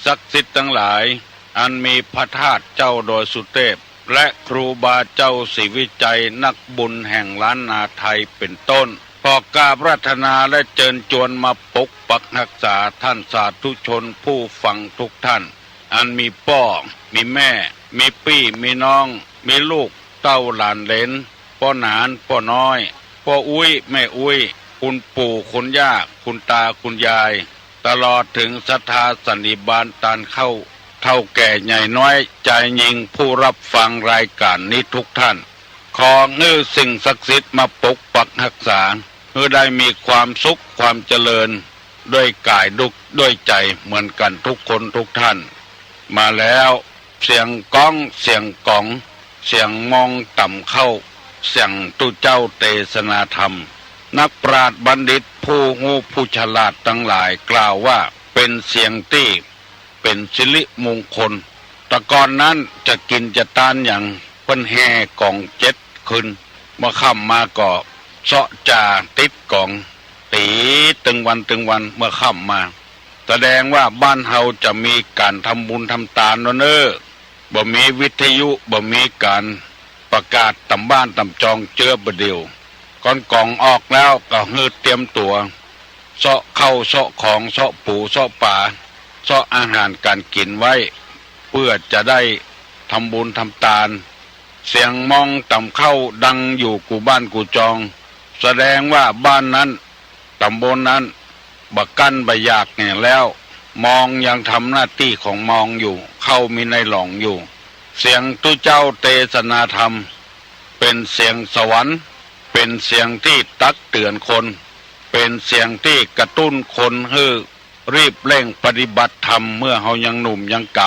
ศักดิ์สิทธิ์ทั้งหลายอันมีพระธาตุเจ้าดอยสุเทพและครูบาเจ้าศรีวิจัยนักบุญแห่งล้านนาไทยเป็นต้นขอกราบราธนาและเชิญชวนมาปกปักรักษาท่านสาธุชนผู้ฟังทุกท่านอันมีพ่อมีแม่มีพี่มีน้องมีลูกเต้าหลานเหลนพ่อหนานพ่อน้อยพ่ออุ้ยแม่อุ้ยคุณปู่คุณย่าคุณตาคุณยายตลอดถึงศรัทธาสันนิบาตตานเข้าเท่าแก่ใหญ่น้อยใจยิงผู้รับฟังรายการนี้ทุกท่านขอเงื่อสิ่งศักดิ์สิทธิ์มาปกปักรักษาเพื่อได้มีความสุขความเจริญด้วยกายด้วยใจเหมือนกันทุกคนทุกท่านมาแล้วเสียงก้องเสียงกองเสียงมองต่ำเข้าเสียงตุเจ้าเทศนาธรรมนักปราชญ์บัณฑิตผู้หูผู้ฉลาดทั้งหลายกล่าวว่าเป็นเสียงที่เป็นสิริมงคลแต่ก่อนนั้นจะกินจะตานอย่างเพิ่นแห่กอง7 คืนเมื่อค่ำมาก็เสาะจ่าติดกองตีตึงวันเมื่อค่ำมาแสดงว่าบ้านเฮาจะมีการทำบุญทำทานเนอะบ่มีวิทยุบ่มีการประกาศตำบ้านตำจองเจือบเดียวก่อนกองออกแล้วก็ฮืดเตรียมตัวเสาะเข้าเสาะของเสาะปูเสาะป่าเสาะอาหารการกินไว้เพื่อจะได้ทำบุญทำทานเสียงมองต่ำเข้าดังอยู่กูบ้านกูจองแสดงว่าบ้านนั้นตำบลนั้นบักกั้นบยากเนี่ยแล้วมองยังทำหน้าที่ของมองอยู่เข้ามีในหลองอยู่เสียงตุเจ้าเทศนาธรรมเป็นเสียงสวรรค์เป็นเสียงที่ตักเตือนคนเป็นเสียงที่กระตุ้นคนให้รีบเร่งปฏิบัติธรรมเมื่อเฮายังหนุ่มยังก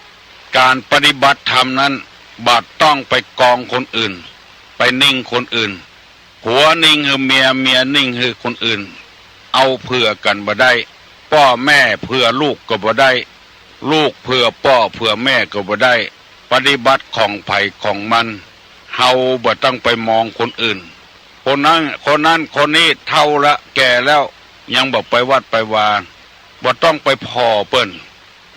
ำการปฏิบัติธรรมนั้นบัดต้องไปกองคนอื่นไปนิ่งคนอื่นผัวนิ่งคือเมียเมียนิ่งคือคนอื่นเอาเพื่อกันบ่ได้พ่อแม่เพื่อลูกก็บ่ได้ลูกเพื่อพ่อเพื่อแม่ก็บ่ได้ปฏิบัติของไผของมันเฮาบ่ต้องไปมองคนอื่นคนนั้นคนนี้เท่าละแก่แล้วยังบอกไปวัดไปวาบ่ต้องไปพอเปิ้น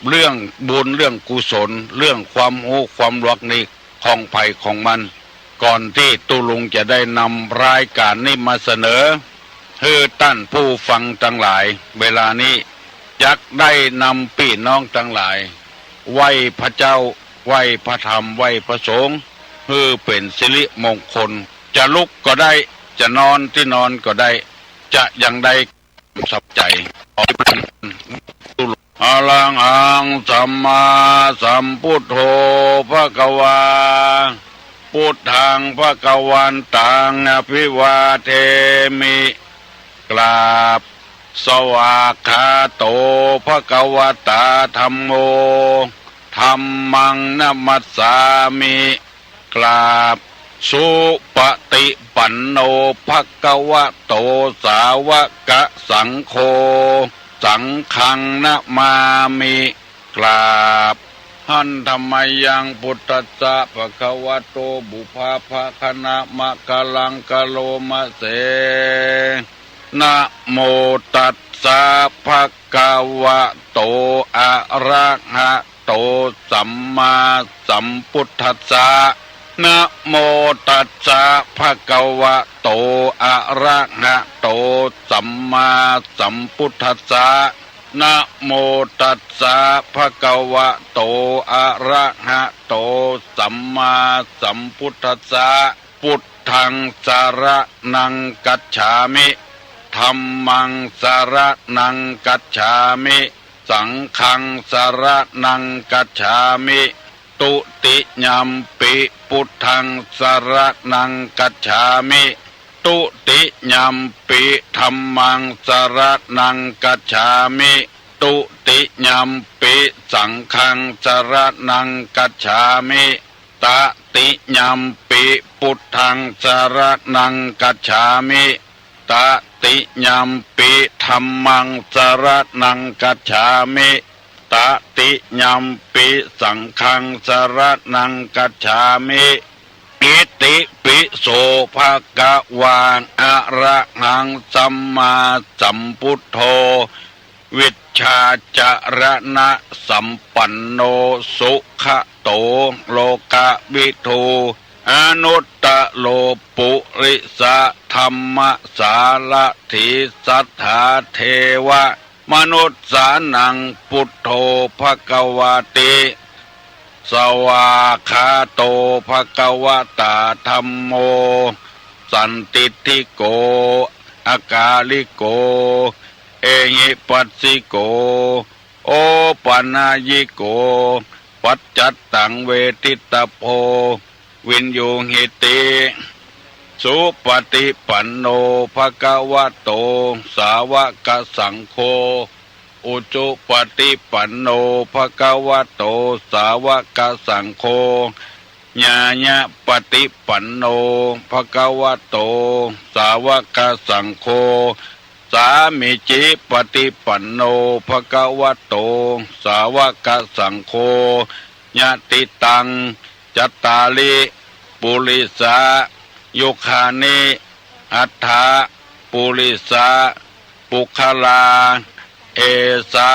เรื่องบุญเรื่องกุศลเรื่องความโอ้ความรักนี่ของไผของมันก่อนที่ตุลุงจะได้นำรายการนี้มาเสนอให้ท่านผู้ฟังทั้งหลายเวลานี้อยากได้นำพี่น้องทั้งหลายไหว้พระเจ้าไหว้พระธรรมไหว้พระสงฆ์เพื่อเป็นสิริมงคลจะลุกก็ได้จะนอนที่นอนก็ได้จะอย่างใดสับใจขอเป็นอรังอังสัมมาสัมพุทโธภควาพุทธังภควันตังอภิวาเทมิกราบสวากขาโตภควตาธัมโมธัมมังนัมมัสสามิกราบสุปฏิปันโนภควโตสาวกสังโฆสังฆังนะมามิกราบหันธรรมยังพุทธัสสะภควโตบุพาภคณะมะกะลังกะโลมะเสนะโมตัสสะภะคะวะโตอะระหะโตสัมมาสัมพุทธัสสะนะโมตัสสะภะคะวะโตอะระหะโตสัมมาสัมพุทธัสสะนะโมตัสสะภะคะวะโตอะระหะโตสัมมาสัมพุทธัสสะพุทธังสรณังกัจฉามิธัมมังสรณังกัจฉามิสังฆังสรณังกัจฉามิตุติยัมปิพุทธังสรณังกัจฉามิตุติยัมปิธัมมังสรณังกัจฉามิตุติยัมปิสังฆังสรณังกัจฉามิตติยัมปิพุทธังสรณังกัจฉามิตติยัมปิธัมมังสรณังกัจฉามิตติยัมปิสังฆังสรณังกัจฉามิอิติปิโสภะคะวะอะระหังสัมมาสัมพุทโธ วิชชาจารณะสัมปันโนสุขโตโลกวิทูอนุตตโลปุริสะธรรมสารถิสัทธาเทวะมนุษย์สานังพุทโธภควาติสวาคาโตภควตาธัมโมสันติทิโกอากาลิโกเอหิปัสสิโกโอปัญญิโกปัจจัตตังเวทิตโพวินยูหิติสุปฏิปันโนภะคะวะโตสาวกสังโฆอุจุปฏิปันโนภะคะวะโตสาวกสังโฆญาญะปฏิปันโนภะคะวะโตสาวกสังโฆสามิจิปฏิปันโนภะคะวะโตสาวกสังโฆญาติตังจัตตาลิปุริสายุคานิอัฏฐาปุริสาปุคลาเอสะ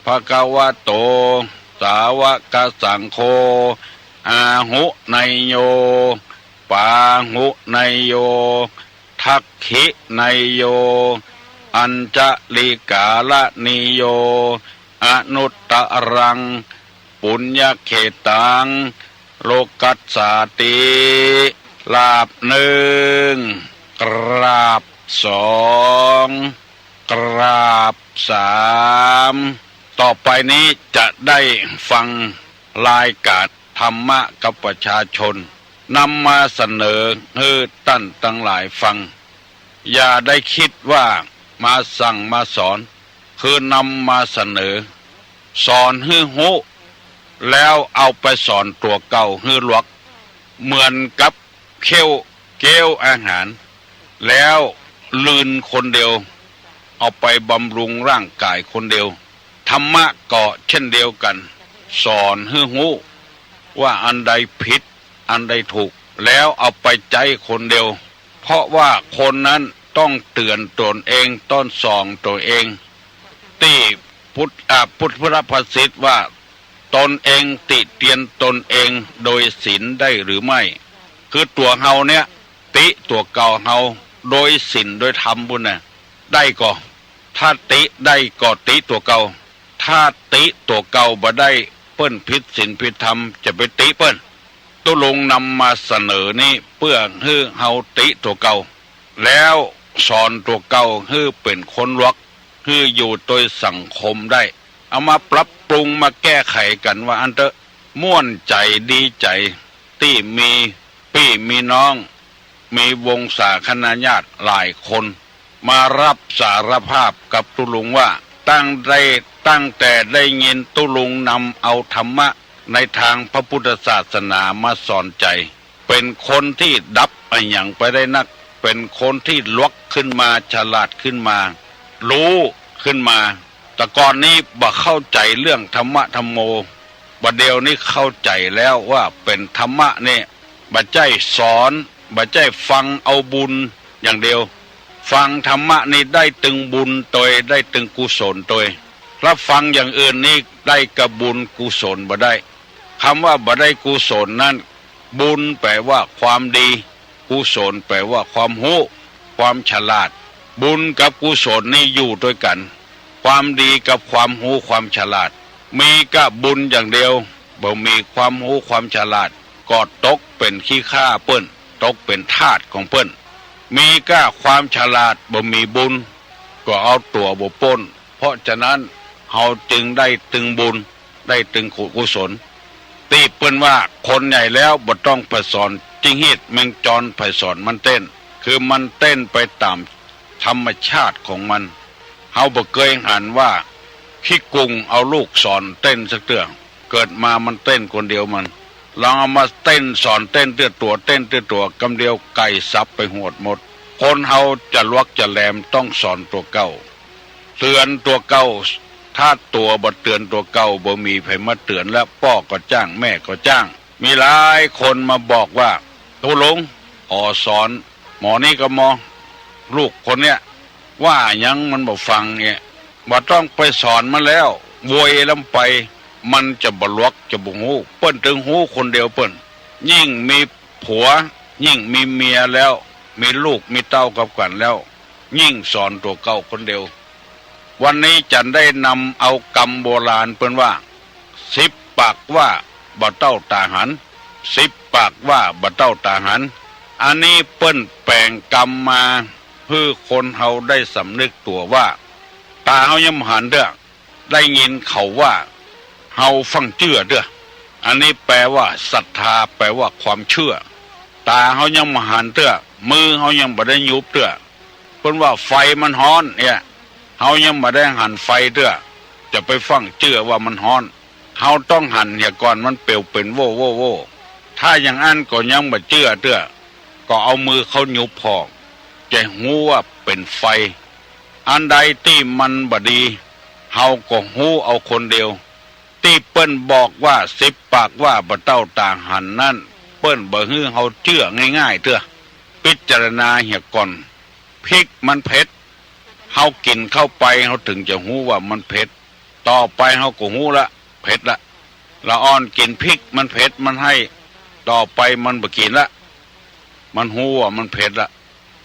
ภะคะวะโตสาวกสังโฆอาหุไนโยปาหุไนโยทักขิไนโยอัญจลิกาลนิโยอนุตตรังปุญญเขตังโลกัสสาติลาบหนึ่งกราบสองกราบสามต่อไปนี้จะได้ฟังรายการธรรมะกับประชาชนนำมาเสนอให้ท่านทั้งหลายฟังอย่าได้คิดว่ามาสั่งมาสอนคือนำมาเสนอสอนให้หูแล้วเอาไปสอนตัวเก่าให้หลวกเหมือนกับเกี้ยวอาหารแล้วลืนคนเดียวเอาไปบำรุงร่างกายคนเดียวธรรมะก็เช่นเดียวกันสอนให้หูว่าอันใดผิดอันใดถูกแล้วเอาไปใจคนเดียวเพราะว่าคนนั้นต้องเตือนตนเองต้นส่องตัวเองที่พุทธภาษิตว่าตนเองติเตียนตนเองโดยศีลได้หรือไม่คือตัวเฮาเนี่ยติตัวเก่าเฮาโดยศีลโดยธรรมบุญน่ะได้ก็ถ้าติได้ก็ติตัวเก่าถ้าติตัวเก่าบ่ได้เปิ้นผิดศีลผิดธรรมจะไปติเปิ้นตุลงนำมาเสนอนี้เพื่อให้เฮาติตัวเก่าแล้วสอนตัวเก่าให้เป็นคนลวกให้อยู่โดยสังคมได้เอามาปรับปรุงมาแก้ไขกันว่าอันเตอม่วนใจดีใจที่มีพี่มีน้องมีวงศาคณาญาติหลายคนมารับสารภาพกับตุลุงว่าตั้งแต่ได้ยินตุลุงนำเอาธรรมะในทางพระพุทธศาสนามาสอนใจเป็นคนที่ดับไอ้หยังไปได้นักเป็นคนที่ลวกขึ้นมาฉลาดขึ้นมารู้ขึ้นมาแต่ก่อนนี้บ่เข้าใจเรื่องธรรมะธรรมโมบัดเดียวนี้เข้าใจแล้วว่าเป็นธรรมะเนี่ยบ่ใจสอนบ่ใจฟังเอาบุญอย่างเดียวฟังธรรมะนี่ได้ตึงบุญตัวได้ตึงกุศลตัวรับฟังอย่างอื่นนี่ได้กระบุญกุศลบ่ได้คำว่าบ่ได้กุศลนั้นบุญแปลว่าความดีกุศลแปลว่าความรู้ความฉลาดบุญกับกุศลนี่อยู่ด้วยกันความดีกับความรู้ความฉลาดมีก็บุญอย่างเดียวบ่มีความรู้ความฉลาดก็ตกเป็นขี้ข้าเปิ้นตกเป็นทาสของเปิ้นมีก็ความฉลาดบ่มีบุญก็เอาตัวบ่พ้นเพราะฉะนั้นเฮาจึงได้ตึงบุญได้ตึงกุศลตีเปิ้นว่าคนใหญ่แล้วบ่ต้องไปสอนจิงฮีดแมงจรไปสอนมันเต้นคือมันเต้นไปตามธรรมชาติของมันเฮาบ่เคยหันว่าขี้กุงเอาลูกสอนเต้นสักเตื้อเกิดมามันเต้นคนเดียวมันลองเอามาเต้นสอนเต้นเตื้อตัวเต้นเตื้อตัวกำเดียวไก่ซับไปหดหมดคนเฮาจะลวกจะแหลมต้องสอนตัวเก่าเตือนตัวเก่าถ้าตัวบ่เตือนตัวเก่าบ่มีไผมาเตือนแล้วพ่อก็จ้างแม่ก็จ้างมีหลายคนมาบอกว่าตุลงสอนหมอนี่ก็หมอลูกคนเนี้ยว่ายังมันบ่ฟังเนี่ย บ่ต้องไปสอนมันแล้วโวยลำไปมันจะบลวกจะบุหูเปิ้นถึงหูคนเดียวเปิ้นยิ่งมีผัวยิ่งมีเมียแล้วมีลูกมีเต้ากับกันแล้วยิ่งสอนตัวเก่าคนเดียววันนี้จันได้นำเอากรรมโบราณเปิ้นว่า10 ปากว่าบ่เต้าตาหัน10 ปากว่าบ่เต้าตาหันอันนี้เปิ้นแปลงกรรมมาเพื่อคนเฮาได้สำนึกตัวว่าตาเฮายังหันเด้อได้ยินเขาว่าเฮาฟังเชื่อเด้ออันนี้แปลว่าศรัทธาแปลว่าความเชื่อตาเฮายังหันเด้อมือเฮายังบ่ได้ยุบเด้อเพิ่นว่าไฟมันร้อนเนี่ยเฮายังบ่ได้หันไฟเด้อจะไปฟังเชื่อว่ามันร้อนเฮาต้องหันเนี่ยก่อนมันเปลวเป็นโว่โว่โว่ถ้าอย่างนั้นก็ยังบ่เชื่อเด้อก็เอามือเขายุบพอกจะหูว่าเป็นไฟอันใดที่มันบ่ดีเฮาก็หูเอาคนเดียวที่เปิ้นบอกว่า10 ปากว่าบ่เต้าต่างหันนั่นเปิ้นบ่ฮื้อเฮาเชื่อง่ายๆเด้อพิจารณาเหียก่อนพริกมันเผ็ดเฮากินเข้าไปเฮาถึงจะหูว่ามันเผ็ดต่อไปเฮาก็หูละเผ็ดละละอ่อนกินพริกมันเผ็ดมันให้ต่อไปมันบ่กินละมันหูว่ามันเผ็ดละ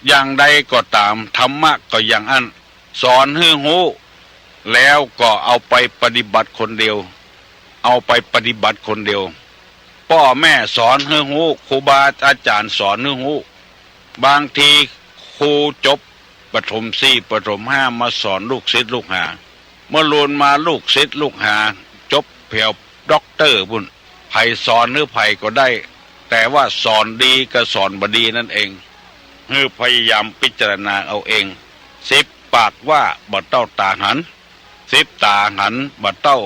อย่างใดก็ตามธรรมะก็อย่างอันสอนให้หูแล้วก็เอาไปปฏิบัติคนเดียวเอาไปปฏิบัติคนเดียวพ่อแม่สอนให้หูครูบาอาจารย์สอนให้หูบางทีครูจบประถม4ประถม5มาสอนลูกศิษย์ลูกหาเมื่อลุนมาลูกศิษย์ลูกหาจบเพียวด็อกเตอร์บุญไผสอนหรือไผก็ได้แต่ว่าสอนดีกับสอนบดีนั่นเองให้พยายามพิจารณาเอาเอง10 ปากว่าบ่เต้าตาหัน10 ตาหันบ่เต้า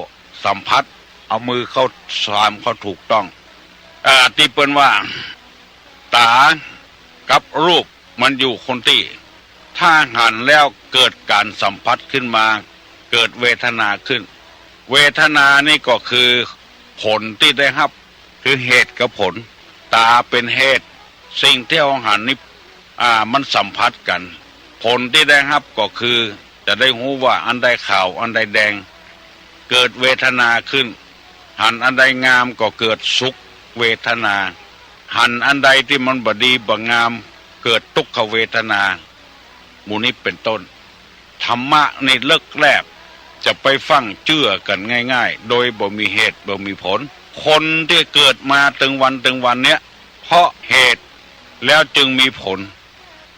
สัมผัสเอามือเข้าสามเขาถูกต้องที่เปิ้นว่าตากับรูปมันอยู่คนที่ถ้าหันแล้วเกิดการสัมผัสขึ้นมาเกิดเวทนาขึ้นเวทนานี่ก็คือผลที่ได้รับคือเหตุกับผลตาเป็นเหตุสิ่งที่เอาหันนี่มันสัมผัสกันผลที่ได้รับก็คือจะได้รู้ว่าอันใดขาวอันใดแดงเกิดเวทนาขึ้นหันอันใดงามก็เกิดสุขเวทนาหันอันใดที่มันบ่ดีบ่งามเกิดทุกขเวทนาหมู่นี้เป็นต้นธรรมะในเลิกแรกจะไปฟังเชื่อกันง่ายๆโดยบ่มีเหตุบ่มีผลคนที่เกิดมาถึงวันเนี้ยเพราะเหตุแล้วจึงมีผล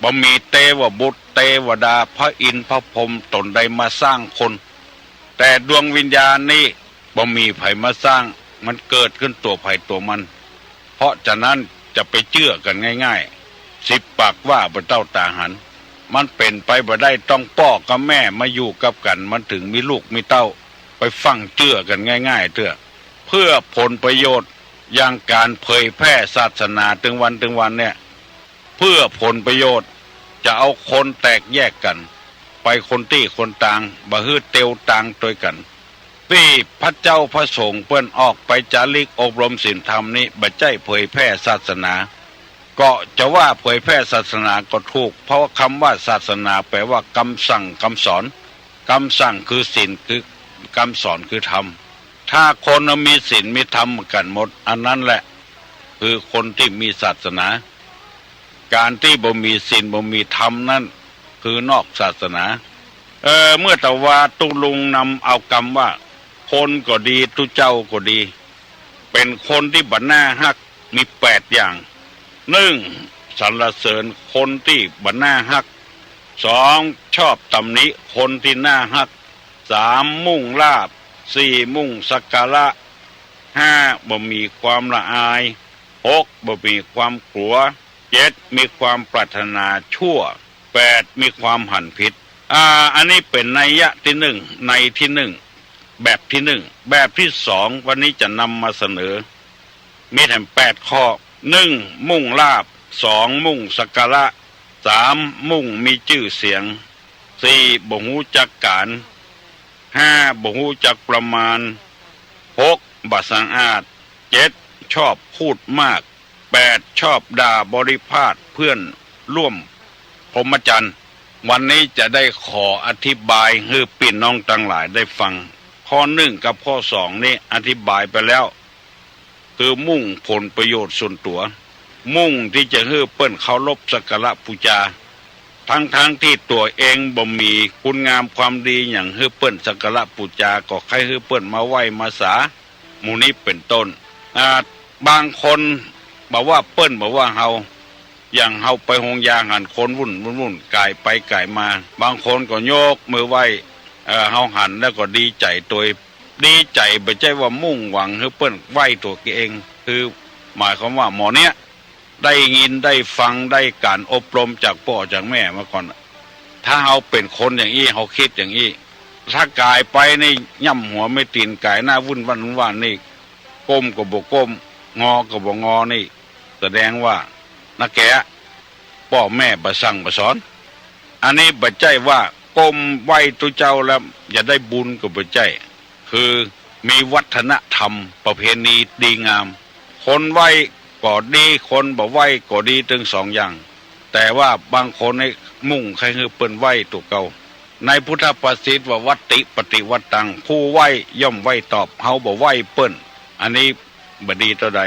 บ่มีเทวบุตรเทวดาพระอินทร์พระพรหมตนใดมาสร้างคนแต่ดวงวิญญาณนี้บ่มีไผมาสร้างมันเกิดขึ้นตัวไผตัวมันเพราะฉะนั้นจะไปเชื่อกันง่ายๆ10 ปากว่าบ่เต้าตาหันมันเป็นไปบ่ได้ต้องพ่อกับแม่มาอยู่กับกันมันถึงมีลูกมีเต้าไปฟังเชื่อกันง่ายๆเถอะเพื่อผลประโยชน์อย่างการเผยแพร่ศาสนาถึงวันเนี่ยเพื่อผลประโยชน์จะเอาคนแตกแยกกันไปคนที่คนต่างบ่ฮื้อเตียวต่างตัวกันที่พระเจ้าพระสงฆ์เปิ้นออกไปจาริกอบรมศีลธรรมนี้บ่ใจเผยแพร่ศาสนาก็จะว่าเผยแพร่ศาสนาก็ถูกเพราะว่าคำว่าศาสนาแปลว่าคำสั่งคำสอนคำสั่งคือศีลคือคำสอนคือธรรมถ้าคนมีศีลมีธรรมกันหมดอันนั้นแหละคือคนที่มีศาสนาการที่บ่มีศีลบ่มีธรรมนั้นคือนอกศาสนาเมื่อแต่ว่าตุลุงนำเอาคำว่าคนก็ดีตุเจ้าก็ดีเป็นคนที่บัดหน้าฮักมี8อย่าง1สรรเสริญคนที่บัดหน้าฮัก2ชอบตำหนิคนที่หน้าฮัก3มุ่งลาภ4มุ่งสักการะ5บ่มีความละอาย6บ่มีความกลัว7มีความปรารถนาชั่ว8มีความหันผิดอันนี้เป็นนัยยะที่1ในที่1แบบที่1แบบที่2วันนี้จะนำมาเสนอมีทั้ง8ข้อ1มุ่งลาภ2มุ่งสักการะ3มุ่งมีชื่อเสียง4บ่ฮู้จักการ5บ่ฮู้จักประมาณ6บ่สะอาด7ชอบพูดมาก8ชอบด่าบริพาทเพื่อนร่วมพรหมจรรย์ วันนี้จะได้ขออธิบายให้พี่น้องทั้งหลายได้ฟังข้อหนึ่งกับข้อสองนี้อธิบายไปแล้วคือมุ่งผลประโยชน์ส่วนตัวมุ่งที่จะให้เปิ้นเคารพสักการะบูชาทั้งที่ตัวเองบ่มีคุณงามความดีอย่างให้เปิ้นสักการะบูชาก็ใครให้เปิ้นมาไหว้มาสาหมู่นี้เป็นต้นบางคนบอกว่าเปิ้นบอกว่าเฮาอย่างเฮาไปหงยาหันคนวุ่นกายไปกายมาบางคนก็โยกมือไหว้เฮาหันแล้วก็ดีใจตัวดีใจไม่ใช่ว่ามุ่งหวังให้เปิ้นไหว้ตัวเองคือหมายความว่าหมอเนี้ยได้ยินได้ฟังได้การอบรมจากพ่อจากแม่มาก่อนถ้าเฮาเป็นคนอย่างนี้เฮาคิดอย่างนี้ถ้ากายไปนี่ย่ำหัวไม่ตีนกายหน้าวุ่นว่านนี่ก้มก็บ่ก้มงอก็บ่งอนี่แสดงว่านักแกพ่อแม่บ่สั่งบ่สอนอันนี้บ่ใจว่าก้มไหว้ตัวเจ้าแล้วอย่าได้บุญก็บ่ใจคือมีวัฒนธรรมประเพณีดีงามคนไหว้ก็ดีคนบ่ไหว้ก็ดีถึงสองอย่างแต่ว่าบางคนให้มุ่งใครคือเปิ้นไหว้ตัวเก่าในพุทธภาษิตว่าวัตติปฏิวัตตังผู้ไหว้ย่อมไหว้ตอบเฮาบ่ไหว้เปิ้นอันนี้บ่ดีต่อใด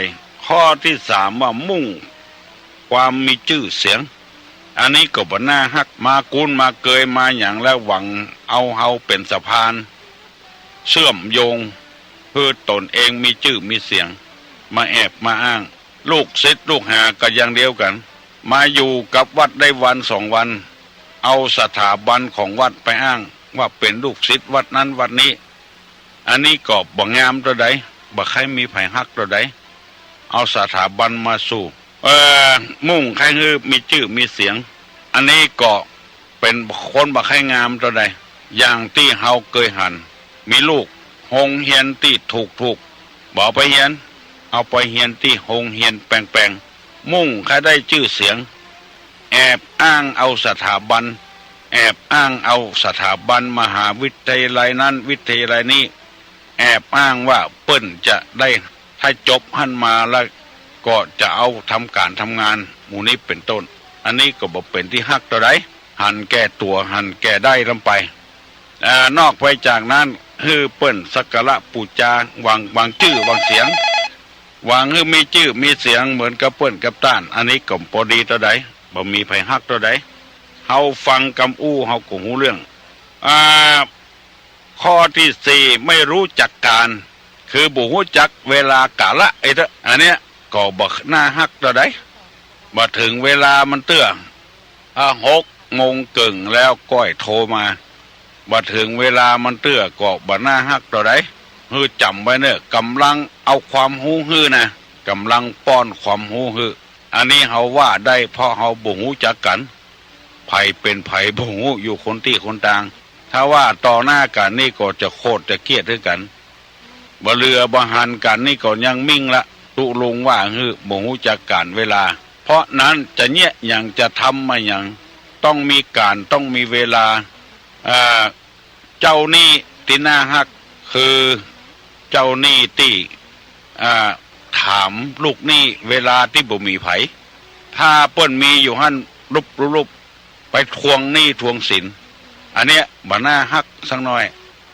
ข้อที่สามว่ามุ่งความมีชื่อเสียงอันนี้ก็บ่น่าฮักมากุนมาเกยมาอย่างแล้วหวังเอาเฮาเป็นสะพานเชื่อมโยงเพื่อตนเองมีชื่อมีเสียงมาแอบมาอ้างลูกศิษย์ลูกหาก็อย่างเดียวกันมาอยู่กับวัดได้วันสองวันเอาสถาบันของวัดไปอ้างว่าเป็นลูกศิษย์วัดนั้นวัดนี้อันนี้ก็บ่งามตัวใดบ่ใครมีไผฮักตัวใดเอาสถาบันมาสู่มุ่งใครคือมีชื่อมีเสียงอันนี้ก็เป็นคนบ่ใครงามตัวใดอย่างที่เฮาเคยหันมีลูกหงเฮียนที่ถูกบ่ไปเฮียนเอาไปเฮียนที่หงเฮียนแปลงมุ่งใครได้ชื่อเสียงแอบอ้างเอาสถาบันแอบอ้างเอาสถาบันมหาวิทยาลัยนั้นวิทยาลัยนี้แอบอ้างว่าเปิ้นจะได้ถ้าจบหันมาแล้วก็จะเอาทำการทำงานหมู่นี้เป็นต้นอันนี้ก็บอกเป็นที่ฮักตัวใดหันแก่ตัวหันแก่ได้ลำไปนอกไปจากนั้นฮือเปิ้นสักการะปูจาวางชื่อวางเสียงวางฮือมีชื่อมีเสียงเหมือนกับเปิ้นกับต้านอันนี้ก็พอดีตัวใดบ่มีไผฮักตัวใดเฮาฟังกำอู้เฮาก็หูเรื่องข้อที่สี่ไม่รู้จักการคือบ่รู้จักเวลากาละไอ้เด้ออันเนี้ยก็บ่น่าฮักตัวใดบ่ถึงเวลามันเตื้อ6 โมงแล้วก้อยโทรมาบ่ถึงเวลามันเตื้อก็บ่น่าฮักตัวใดฮือจำไว้เน้อกำลังเอาความหูฮือนะกำลังป้อนความหูฮืออันนี้เฮาว่าได้เพราะเฮาบ่รู้จักกันไผเป็นไผบ่รู้อยู่คนที่คนต่างถ้าว่าต่อหน้ากันนี่ก็จะโคตรจะเครียดด้วยกันบ่เรือบ่หันกันนี่ก็ยังมิ่งละตุลุงว่าฮือบ่รู้จักการเวลาเพราะนั้นจะเนี่ยอย่างจะทำมาอย่างต้องมีการต้องมีเวลาเจ้านี่ที่น่าฮักคือเจ้านี่ที่ถามลูกนี่เวลาที่บ่มีไผถ้าเปิ้นมีอยู่หั่นรุบไปทวงหนี้ทวงสินอันเนี้ยบ่น่าฮักสักหน่อย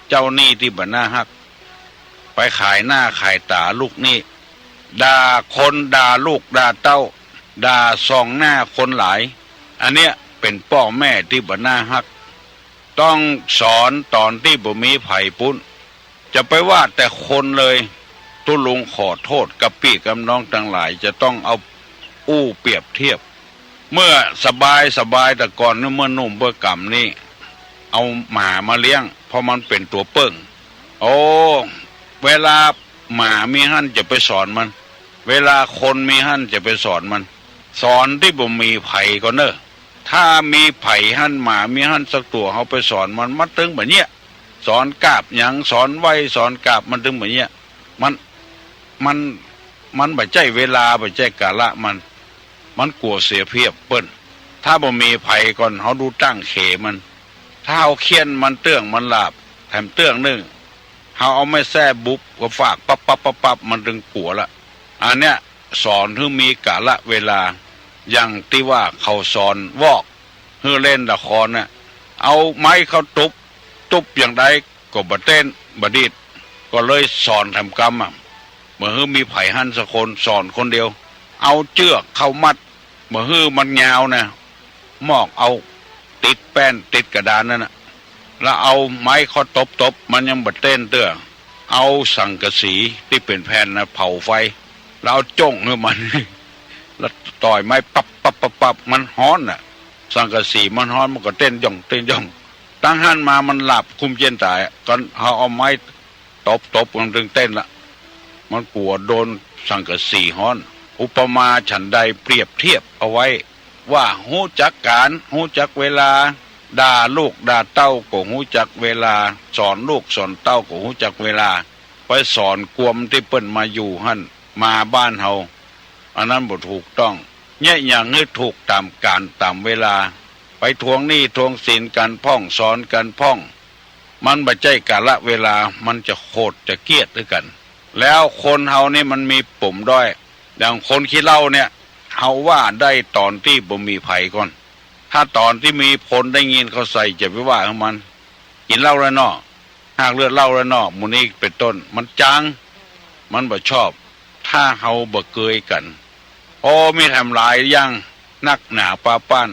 เจ้านี่ที่บ่น่าฮักไปขายหน้าขายตาลูกนี่ด่าคนด่าลูกด่าเต้าด่าส่องหน้าคนหลายอันเนี้ยเป็นพ่อแม่ที่บ่น่าฮักต้องสอนตอนที่บ่มีไผปุ้นจะไปว่าแต่คนเลยตุลุงขอโทษกับพี่กับน้องทั้งหลายจะต้องเอาเปรียบเทียบเมื่อสบายแต่ก่อนเมื่อนุ่มเมื่อกำนี่เอาหมามาเลี้ยงเพราะมันเป็นตัวเปิ้งโอ้เวลาหมามีหั่นจะไปสอนมันเวลาคนมีหั่นจะไปสอนมันสอนที่บ่มีไผก็เนอะถ้ามีไผหั่นหมามีหั่นสักตัวเขาไปสอนมันตึงแบบเนี้ยสอนกาบหยังสอนไว้สอนกาบมันตึงแบบเนี้ยมันบ่ใจเวลาบ่ใจกาละมันกลัวเสียเพียบเปิ้นถ้าบ่มีไผก่อนเขาดูตั้งเขมันถ้าเอาเคียนมันเตื้องมันลาบแถมเตื้องนึงเขาเอาไม่แซ่บุบก็ฝากปั๊บมันถึงกลัวละอันเนี้ยสอนถึงมีกาละเวลาอย่างที่ว่าเขาสอนวอก เฮือเล่นละครน่ะเอาไม้เขาตุบอย่างใดก็บ่เต้นบ่ดีดก็เลยสอนทำกรรมเมื่อฮือมีไผ่หันสักคนสอนคนเดียวเอาเชือกเข้ามัดเมื่อฮือมันยาวนะมอกเอาติดแป้นติดกระดานนั่นน่ะแล้วเอาไม้เขาตบมันยังบ่เต้นเตื้อเอาสังกะสีที่เป็นแผ่นนะเผาไฟแล้วเอาจ้งให้มัน แล้วต่อยไม้ปับมันฮ้อนน่ะสังกะสีมันฮ้อนมันก็เต้นย่องตั้งหันมามันหลับคุมเย็นตายก็เอาไม้ตบมันถึงเต้นละมันกลัวโดนสังกะสีฮ้อนอุปมาฉันใดเปรียบเทียบเอาไว้ว่าหู้จักการหู้จักเวลาด่าลูกด่าเต้าก็หู้จักเวลาสอนลูกสอนเต้าก็หู้จักเวลาไปสอนกวมที่เปิ้นมาอยู่หั่นมาบ้านเฮาอันนั้นบ่ถูกต้องเนี่ยอย่างนี้ถูกตามการตามเวลาไปทวงหนี้ทวงสินกันพ่องสอนกันพ่องมันบ่ใจกาละเวลามันจะโคตรจะเกลียดด้วยกันแล้วคนเฮานี่มันมีปุ่มด้อยอย่างคนขี้เหล้าเนี่ยเฮาว่าได้ตอนที่บ่มีภัยก่อนถ้าตอนที่มีผลได้ยินเขาใส่จะไปว่าของมันกินเหล้าแล้วเนาะหากเลือดเหล้าแล้วเนาะหมู่นี้เป็นต้นมันจางมันบ่ชอบถ้าเฮาบ่เกยกันโอ้มีทำลายยังนักหนาป้าป้าน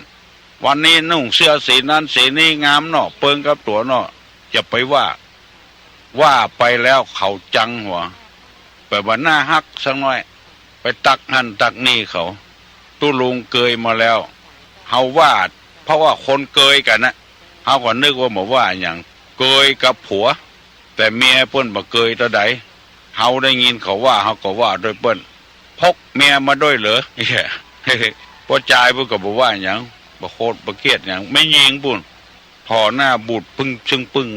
วันนี้นุ่งเสื้อสีนั้นสีนี้งามเนาะเปิงกับตัวเนาะจะไปว่าไปแล้วเขาจังหัวไปบ่หน้าฮักสักหน่อยไปตักหันตักนี่เขาตุลุงเกยมาแล้วเฮาว่าเพราะว่าคนเกยกันนะเฮาก็นึกว่าบ่ว่าอย่างเกยกับผัวแต่เมียเปิ้นบ่เกยตะใดเฮาได้ยินเขาว่าเฮาก็ว่าโดยเปิ้นพกเมียมาด้วยเหรอพอจ่ายเพิ่นก็บ่ว่าหยังบ่โคตรบ่เกลียดหยังไม่ยิงปุ่นพอหน้าบูดปึ้งชึงปึ้ง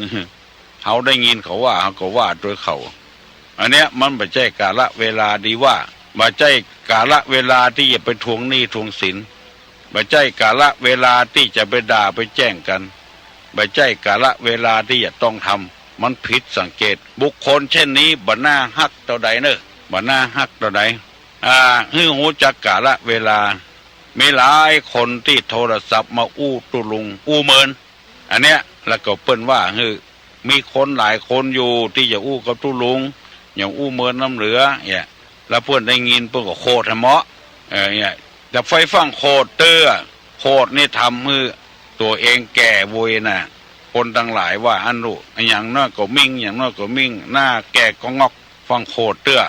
เฮาได้ยินเขาว่าเฮาก็ว่าโดยเขาอันเนี้ยมันบ่ใช่กาลเวลาดีว่าบ่ใช่กาลเวลาที่จะไปทวงหนี้ทวงสินบ่ใช่กาลเวลาที่จะไปด่าไปแจ้งกันบ่ใช่กาลเวลาที่จะต้องทำมันผิดสังเกตบุคคลเช่นนี้บ่น่าฮักเท่าใดเนอะบ่น่าฮักเท่าใดฮื้อหูจักกาลเวลามีหลายคนที่โทรศัพท์มาอู้ตุลุงอู้เมินอันเนี้ยแล้วก็เปิ้นว่ามีคนหลายคนอยู่ที่จะอู้กับตุลุงอย่างอู้เมินน้ำเหลือเนี่ยแล้วเพื่อนได้ยินเพื่อนก็โคตรเหมาะเนี่ยแต่ไฟฟังโคตรเตื้อโคตรนี่ทำมือตัวเองแก่โวยน่ะคนทั้งหลายว่าอันรู้อย่างน้อยก็มิ่งอย่างน้อยก็มิ่งหน้าแก่ก็งอกฟังโคตรเตื้อ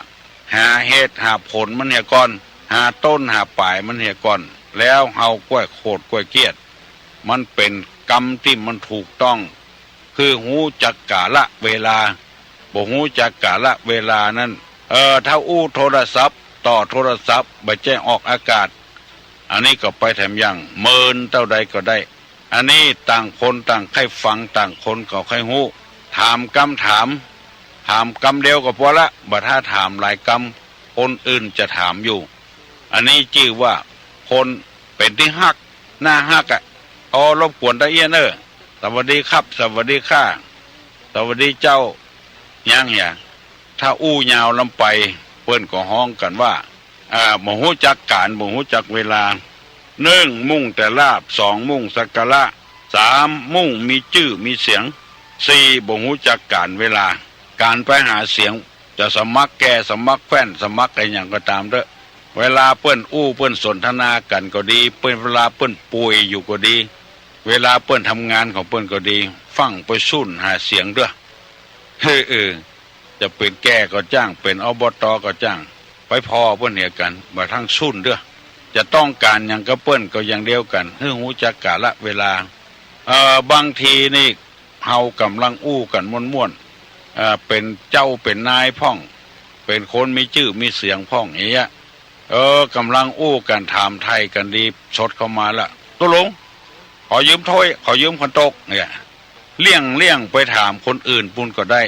หาเหตุหาผลมันเหี่ยก่อนหาต้นหาปลายมันเหี่ยก่อนแล้วเฮากล้วยโคตรกล้วยเกียดมันเป็นกรรมที่มันถูกต้องคือหูจักกาละเวลาบ่หูจักกาละเวลานั้นถ้าอู้โทรศัพท์ต่อโทรศัพท์บ่แจ้งออกอากาศอันนี้ก็ไปแถมอย่างเมินเท่าใดก็ได้อันนี้ต่างคนต่างใครฟังต่างคนก็ใครหูถามคำถามคำเดียวก็พอละบ่ถ้าถามหลายคำคนอื่นจะถามอยู่อันนี้ชื่อว่าคนเป็นที่ฮักหน้าฮักรบกวนตาเอี้ยนสวัสดีครับสวัสดีค่ะสวัสดีเจ้ายังอย่างถ้าอู้ยาวลำไปเปิ้นก็ห้องกันว่าบ่ฮู้จักการบ่ฮู้จักเวลา1มุ่งแต่ลาบ2มุ่งสักการะ3มุ่งมีชื่อมีเสียง4บ่ฮู้จักการเวลาการไปหาเสียงจะสมัครแก่สมัครแฟนสมัครอะไรอย่างก็ตามเด้อเวลาเปิ้นอู้เปิ้นสนทนากันก็ดีเปิ้นเวลาเปิ้นป่วยอยู่ก็ดีเวลาเปิ้นทำงานของเปิ้นก็ดีฟังไปสุ่นหาเสียงเด้อจะเป็นแก่ก็จ้างเป็นอบตก็จ้างไปพอเปิ้นเหี่ยกันบ่ทั้งสุ่นเด้อจะต้องการหยังก็เปิ้นก็อย่างเดียวกันฮู้จักกาละเวลาบางทีนี่เฮากำลังอู้กันม่วนๆเป็นเจ้าเป็นนายพ่องเป็นคนมีชื่อมีเสียงพ่องอย่างเงี้ยกำลังอู้กันถามไทยกันดีสดเข้ามาละตุลงขอยืมถ้วยขอยืมขันโตกเนี่ยเลี่ยงไปถามคนอื่นปุ่นก็ได้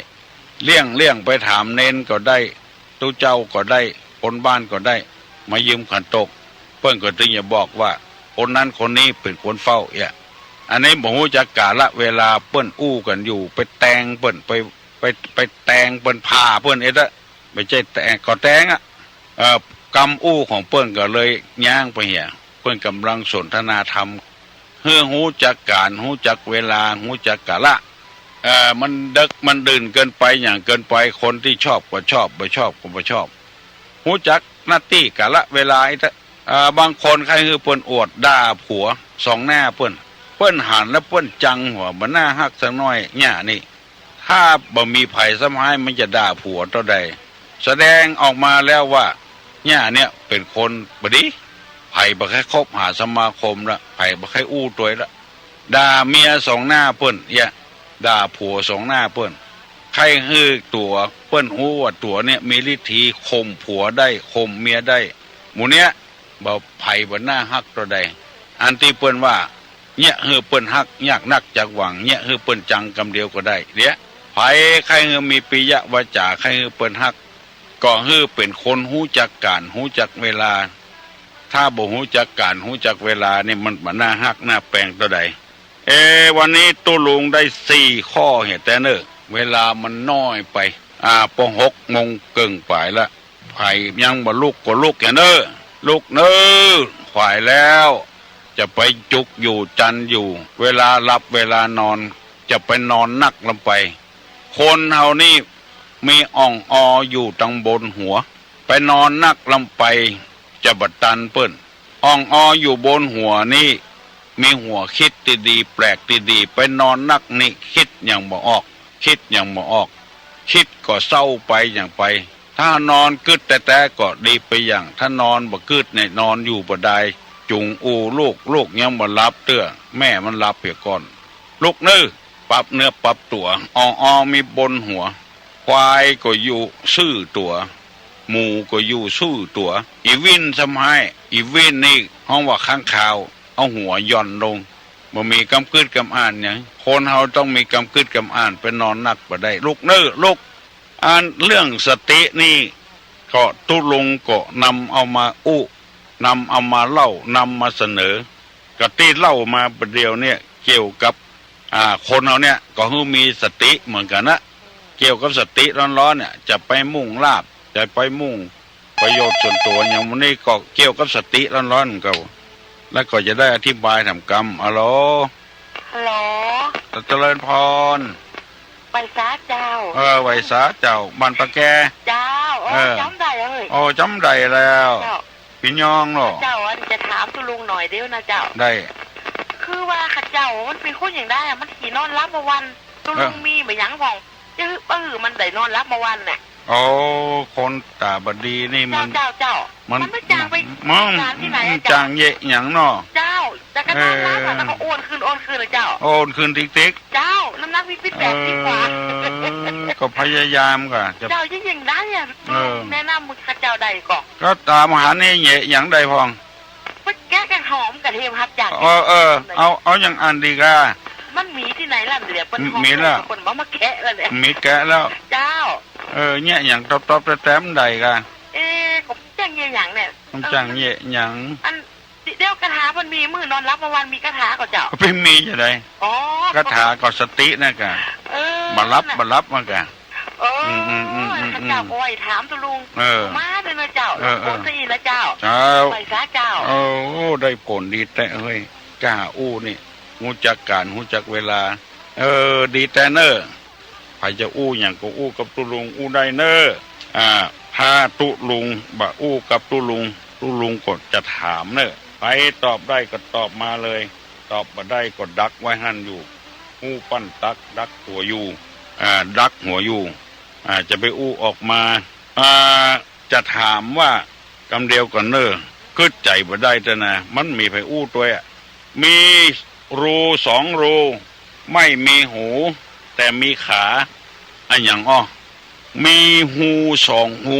เลี่ยงไปถามเน้นก็ได้ตู้เจ้าก็ได้คนบ้านก็ได้มายืมขันโตกเพิ่นก็ถึงจะบอกว่าคนนั้นคนนี้เป็นคนเฝ้าอันนี้บ่ฮู้จักกาละเวลาเปิ้นอู้กันอยู่ไปแต่งเปิ้นไปแต่งเปิ้นพาเปิ้นไม่ใช่แต่งก็แต่งกรรมอู้ของเปิ้นก็เลยย่างไปเหี่ยเปิ้นกำลังสนทนาธรรม เฮือหูจักการหูจักเวลาหูจักกะละมันดึกมันดื่นเกินไปอย่างเกินไปคนที่ชอบก็ชอบไม่ชอบก็ไม่ชอบหูจักหน้าที่กะละเวลาบางคนใครคือเปิ้นอวดด่าผัวสองหน้าเปิ้นหันแล้วเปิ้นจังหัวมันหน้าฮักสักน้อยเนี่ยนี่ถ้าบ่มีไผ่สมัยมันจะด่าผัวเท่าใดแสดงออกมาแล้วว่าเนี่ยเป็นคนบดีไผ่บ่แค่คบหาสมาคมละไผ่บ่แค่อู้ตัวละด่าเมียสองหน้าเปิ้นด่าผัวสองหน้าเปิ้นใครฮือตัวเปิ้นหูว่าตัวเนี่ยมีฤทธิ์ข่มผัวได้ข่มเมียได้หมู่เนี้ยบ่ไผ่บ่หน้าฮักตัวใดอันที่เปิ้นว่าเนี่ยฮือเปิ้นฮักยากนักจักหวังเนี่ยฮือเปิ้นจังกำเดียวก็ได้เดี๋ยวไผ่ใครฮือมีปิยวาจาใครฮือเปิ้นฮักก็ฮือเป็นคนหูจักการหูจักเวลาถ้าบ่หูจักการหูจักเวลานี่มันบ่น่าฮักน่าแปลงตัวใดวันนี้ตุลุงได้4 ข้อเหตุแต่เนอเวลามันน้อยไปป6 โมงเกิงไปละไผ่ยังบ่ลุกก็ลุกแกเนอลุกเนอขวายแล้วจะไปจุกอยู่จันอยู่เวลาหลับเวลานอนจะไปนอนนักลงไปคนเฮานี่มีอ่องออยู่ตังบนหัวไปนอนนักลำไปจะบัดตันเปิ้นอ่องออยู่บนหัวนี่มีหัวคิดดีๆแปลกดีๆไปนอนนักนี่คิดอย่างบ่ออกคิดอย่างบ่ออกคิดก็เศร้าไปอย่างไปถ้านอนกึดแต่ก็ดีไปอย่างถ้านอนบ่กึดเนี่ยนอนอยู่บ่ได้จุงอูลูกยังบ่รับเตื้อแม่มันรับเปียก่อนลูกนื้อปรับเนื้อปรับตัวอ่อมีบนหัวควายก็อยู่ซื่อตัวหมูก็อยู่ซื่อตัวอีวินสมัยอีวินนี่ห้องว่าข้างข่าวเอาหัวย่อนลงบ่มีกำกึดกำอ่านเนี่ยคนเฮาต้องมีกำกึดกำอ่านไปนอนนักบ่ได้ลูกนื้อลูกอ่านเรื่องสตินี่ก็ตุลงก็นำเอามานำเอามาเล่านำมาเสนอกะตีเล่ามาประเดียวเนี่ยเกี่ยวกับคนเราเนี่ยก็คือมีสติเหมือนกันนะเกี่ยวกับสติร้อนๆเนี่ยจะไปมุ่งลาภจะไปมุ่งประโยชน์ส่วนตัวอย่างวันนี้ก็เกี่ยวกับสติร้อนๆก็แล้วก็จะได้อธิบายทำกรรมฮัลโหลเจริญพรไวสาเจ้าไวสาเจ้าบ้านปะแกเจ้าจำได้เลยจำได้แล้วพี่ยองเนาะเจ้าจะถามตุลุงหน่อยเดียวนะเจ้าได้คือว่าข้าเจ้ามันเป็นคนอย่างได้มันขี่นอนรับมาวันตุลุงมีแบบยังพองจะมันได้นอนรับมาวันเนี่ยคนตาบดีนี่มันมันไม่จางไปงานที่ไหนจางเยะหยังเนาะเจ้าแต่ก็นอนรับแล้วก็โอนคืนเลยเจ้าโอนคืนติ๊กเจ้าน้ำหนักมี8 กว่าก็พยายามก่ะเจ้ายังได้แนะนำมึงข้าเจ้าใดก็ตามหาเนี่ยเยะหยังใดพองแกงหอมกระเทียมครับจากเอาอย่างอันดีก้ามันมีที่ไหนล่ะเดี๋ยวเป็นมีแล้วคนมาแกะแล้วเนี่ยมีแกะแล้วเจ้าเนี่ยอย่างตบแต้มใดกันผมจ้างเยี่ยอย่างเนี่ยผมจ้างเยี่ยอย่างอันเดี๋ยวกระถามันมีมือนอนรับมาวันมีกระถาก็เจ้าไม่มีจะได้กระถาก็สตินะกันมารับมากันเจ้าก็ไว้ถามตุลุงมาเลยนะเจ้าโอ้ตีนะเจ้าไปซะเจ้าได้ผลดีแต่เฮ้ยกล้านี่หูจักการหูจักเวลาดีแต่เนอใครจะอย่างก็กับตุลุงได้เนอถ้าตุลุงบ่กับตุลุงก็จะถามเนอใครตอบได้ก็ตอบมาเลยตอบมาได้ก็ดักไว้หั่นอยู่ปั้นดักหัวอยู่ดักหัวอยู่จะไปออกมาจะถามว่ากำเดียวกันเนอคือใจบ่ได้แต่นะมันมีไปตัวมีรู2 รูไม่มีหูแต่มีขาอันอย่างมีหู2 หู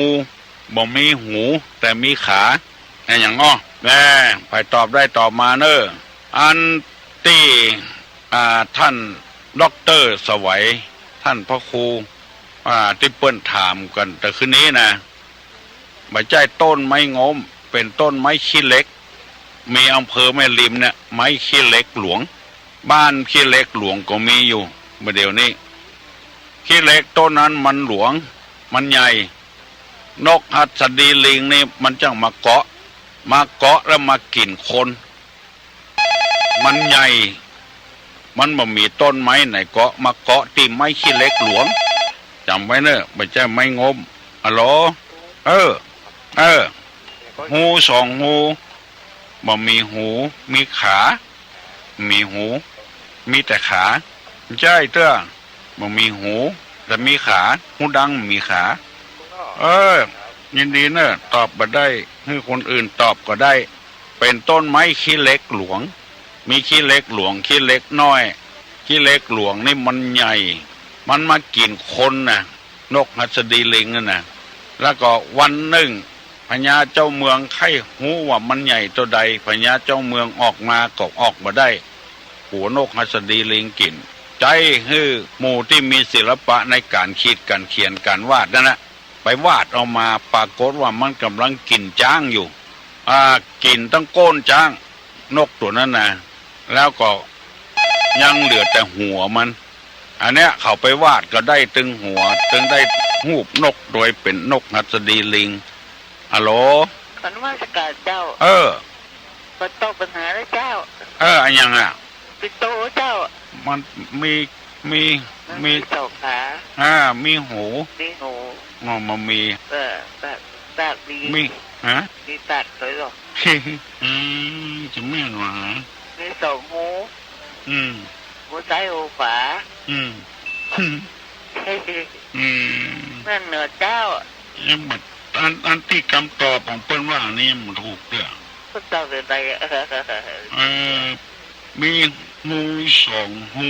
บ่มีหูแต่มีขาอันอย่างแม่ไปตอบได้ตอบมาเนออันที่ท่านด็อกเตอร์สวัยท่านพระครูที่เปิ้นถามกันแต่คืนนี้นะไม่ใช่ต้นไม้งมเป็นต้นไม้ขี้เหล็กมีอำเภอแม่ริมเนี่ยไม้ขี้เหล็กหลวงบ้านขี้เหล็กหลวงก็มีอยู่เมื่อเดี๋ยวนี้ขี้เหล็กต้นนั้นมันหลวงมันใหญ่นกหัสดีลิงนี่มันจังมาเกาะแล้วมากินคน มันใหญ่มันบ่มีต้นไม้ไหนเกาะมาเกาะตีไม้ขี้เล็กหลวงจำไว้เนอะไม่ใช่ไม้งมอะโหลเออหูสองหูบ่มีหูมีขามีหูมีแต่ขาใช่เต้อบ่มีหูแต่มีขาหูดังมีขายินดีเนอะตอบบ่ได้ให้คนอื่นตอบก็ได้เป็นต้นไม้ขี้เล็กหลวงมีขี้เล็กหลวงขี้เล็กน้อยขี้เล็กหลวงนี่มันใหญ่มันมากินคนน่ะนกหัสดีลิงนั่นน่ะแล้วก็วันหนึ่งพญาเจ้าเมืองไข้หูว่ามันใหญ่ตัวใดพญาเจ้าเมืองออกมาก็ออกมาได้หัวนกหัสดีลิงกินใจฮือหมู่ที่มีศิลปะในการคิดการเขียนการวาดนั่นนะไปวาดออกมาปรากฏว่ามันกำลังกินจ้างอยู่กินตั้งโก้นจ้างนกตัวนั้นนะแล้วก็ยังเหลือแต่หัวมันอันเนี้ยเขาไปวาดก็ได้ตึงหัวตึงได้หูบนกโดยเป็นนกหัสดีลิงอะโหลขันว่าสกัดเจ้าก็ตอบปัญหาแล้วเจ้าอันยังปิโตเจ้ามันมีสองขามีหูมันมีตัดดีมีมีตัดเลยหรอจะไม่หรอมีสองหูหูซ้ายหูขวานั่นเหนือเจ้ายังหมดอันที่คำตอบของเปิ้นว่านี่มันถูกเด้อก็ตอบอะไรมีหูสองหู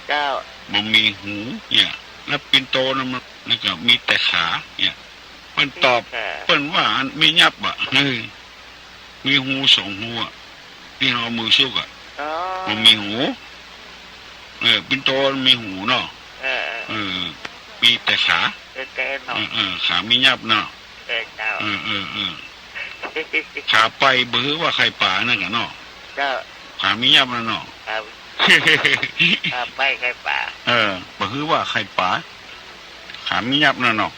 เจ้ามันมีหูเนี่ยแล้วปินโตนะมันแล้วก็มีแต่ขาเนี่ยเปิ้นตอบเปิ้นว่ามียับมีหูสองหูที่เรามือซุกมันมีหูปินโตมีหูเนาะมีแต่ขาขามียับเนาะขาไปเบื้อว่าใครป่านั่นกันเนาะขามียับนั่นเนาะขาไปใครป่าเบื้อว่าใครป่าขามียับนั่นเนาะ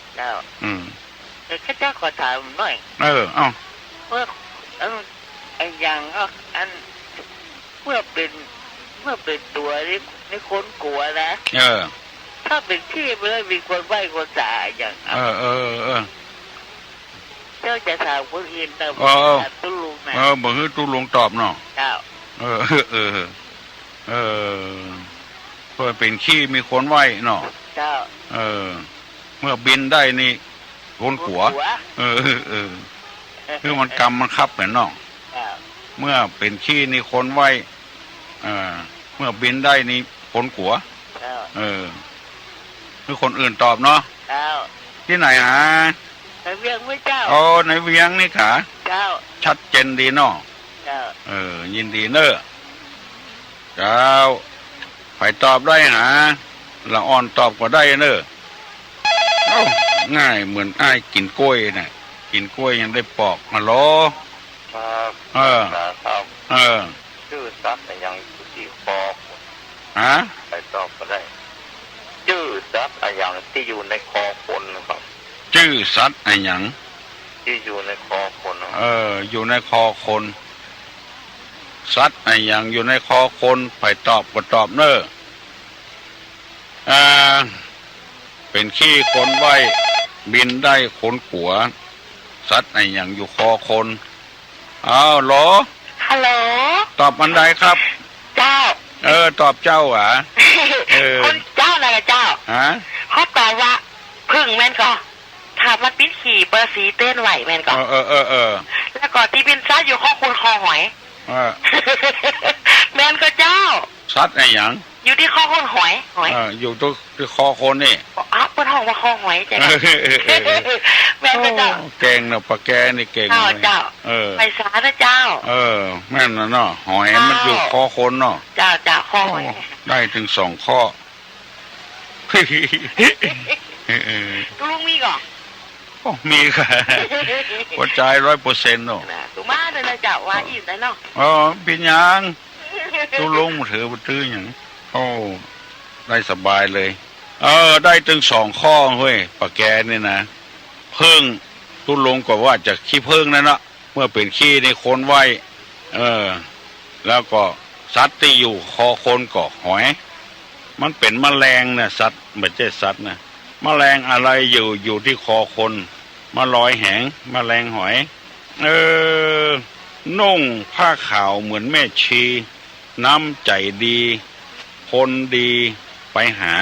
ข้าเจ้าขอถามหน่อยเอ้าเมื่อไอ้ยังอันเมื่อเป็นตัวนี่คนกลัวนะถ้าเป็นที่เลยมีคนไหว้คนสาอย่างเจ้าจะถามคนอื่นแต่ตุ้ลุงนะบ่ฮื้อตุ้ลุงตอบเนาะเจ้าเพื่อเป็นขี้มีคนไหว้เนาะเจ้าเมื่อบินได้นี่คนขัวคือมันกรรมมันคับแต่เนาะเมื่อเป็นขี้นี่คนไหว้เมื่อบินได้นี่คนขัวคือคนอื่นตอบเนาะที่ไหนในเวียงไม่เจ้าในเวียงนี่ขาชัดเจนดีเนาะยินดีเนอะเจ้าไปตอบได้ละอ่อนตอบก็ได้เนอะง่ายเหมือนอ้ายกินกล้วยน่ะกินกล้วยยังได้ปอกมาล้อชื่อซักแต่ยังที่ปอกไปตอบก็ได้ชื่อซักอะไรอย่างที่อยู่ในคอคนครับชื่อสัตว์อะไรอย่างที่อยู่ในคอคนอยู่ในคอคนสัตว์อะไรอย่างอยู่ในคอคนไปตอบก็ตอบเนอะเป็นขี้คนไหวบินได้คนขัวสัตว์อะไรอย่างอยู่คอคนหรอฮัลโหลตอบอันใดครับเจ้าตอบเจ้าคนเจ้าอะไรเจ้าเขาตอบว่าพึ่งแม่นก็ถามมันปิ้นขี่เปอร์สีเต้นไหวแม่นก็แล้วก็ที่บินซัดอยู่ข้อคุณคอหอยแม่นก็เจ้าซัดอะไรอย่างอยู่ที่ข้อคนหอยอยู่ที่คอคนนี่เปิ้นห้องว่าคอหอยใจแม่นก็เจ้าเก่งเนาะปะแกนี่เก่งเจ้าไปสานะเจ้าแม่นนะเนาะหอยมันอยู่คอคนเนาะเจ้าคอหอยได้ถึง2 ข้อลุงมีก่อนมีค่ะหัวใจ100%เนาะตุมาเลยนะเจ้าว่าอิ่มได้เนาะพี่ยังตุลุงถือตื้ออย่างได้สบายเลยได้ถึง2 ข้อเฮ้ยปะแกนี่นะเพิ่งตุลุงก็ว่าจะขี้เพิ่งนั่นเนาะเมื่อเป็นขี้ในคนไหวแล้วก็ สัตว์ที่อยู่คอคนก็หอยมันเป็นแมลงนะสัตว์ไม่ใช่สัตว์นะแมลงอะไรอยู่ที่คอคนมาลอยแหงแมลงหอยนุ่งผ้าขาวเหมือนแม่ชีน้ำใจดีคนดีไปหา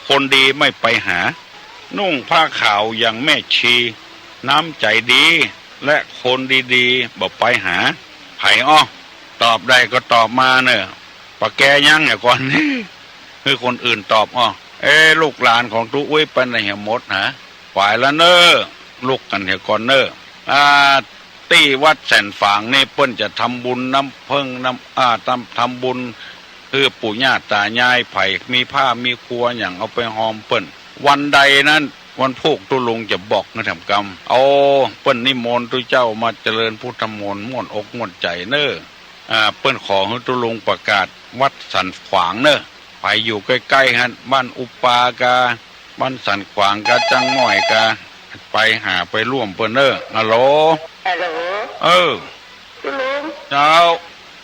คนดีไม่ไปหานุ่งผ้าขาวอย่างแม่ชีน้ำใจดีและคนดีๆบอกไปหาไผ่อ้อตอบได้ก็ตอบมาเนอะปะแกยังอย่าก่อนนี่คือคนอื่นตอบอ้อลูกหลานของตู้อุ้ยเป็นอะไรเหรอมดฮะฝ่ายละเนอลูกกันเหรอก่อนเนอที่วัดแสนฝางนี่เปิ้นจะทำบุญน้ำเพิ่งทำบุญคือปู่ย่าตายายไผ่มีผ้ามีครัวอย่างเอาไปหอมเปิ้นวันใดนั้นวันพุธตุลุงจะบอกนะทำกรรมเอาเปิ้นนิมนต์ตุเจ้ามาเจริญพุทธมนต์ม่วนอกม่วนใจเนอเปิ้นขอให้ตุลุงประกาศวัดสันขวางเนอไปอยู่ใกล้ๆฮะบ้านอุปากาบ้านสันขวางกาจังง่อยกาไปหาไปร่วมเปิ้นเนอฮัลโหลตุลุงเจ้า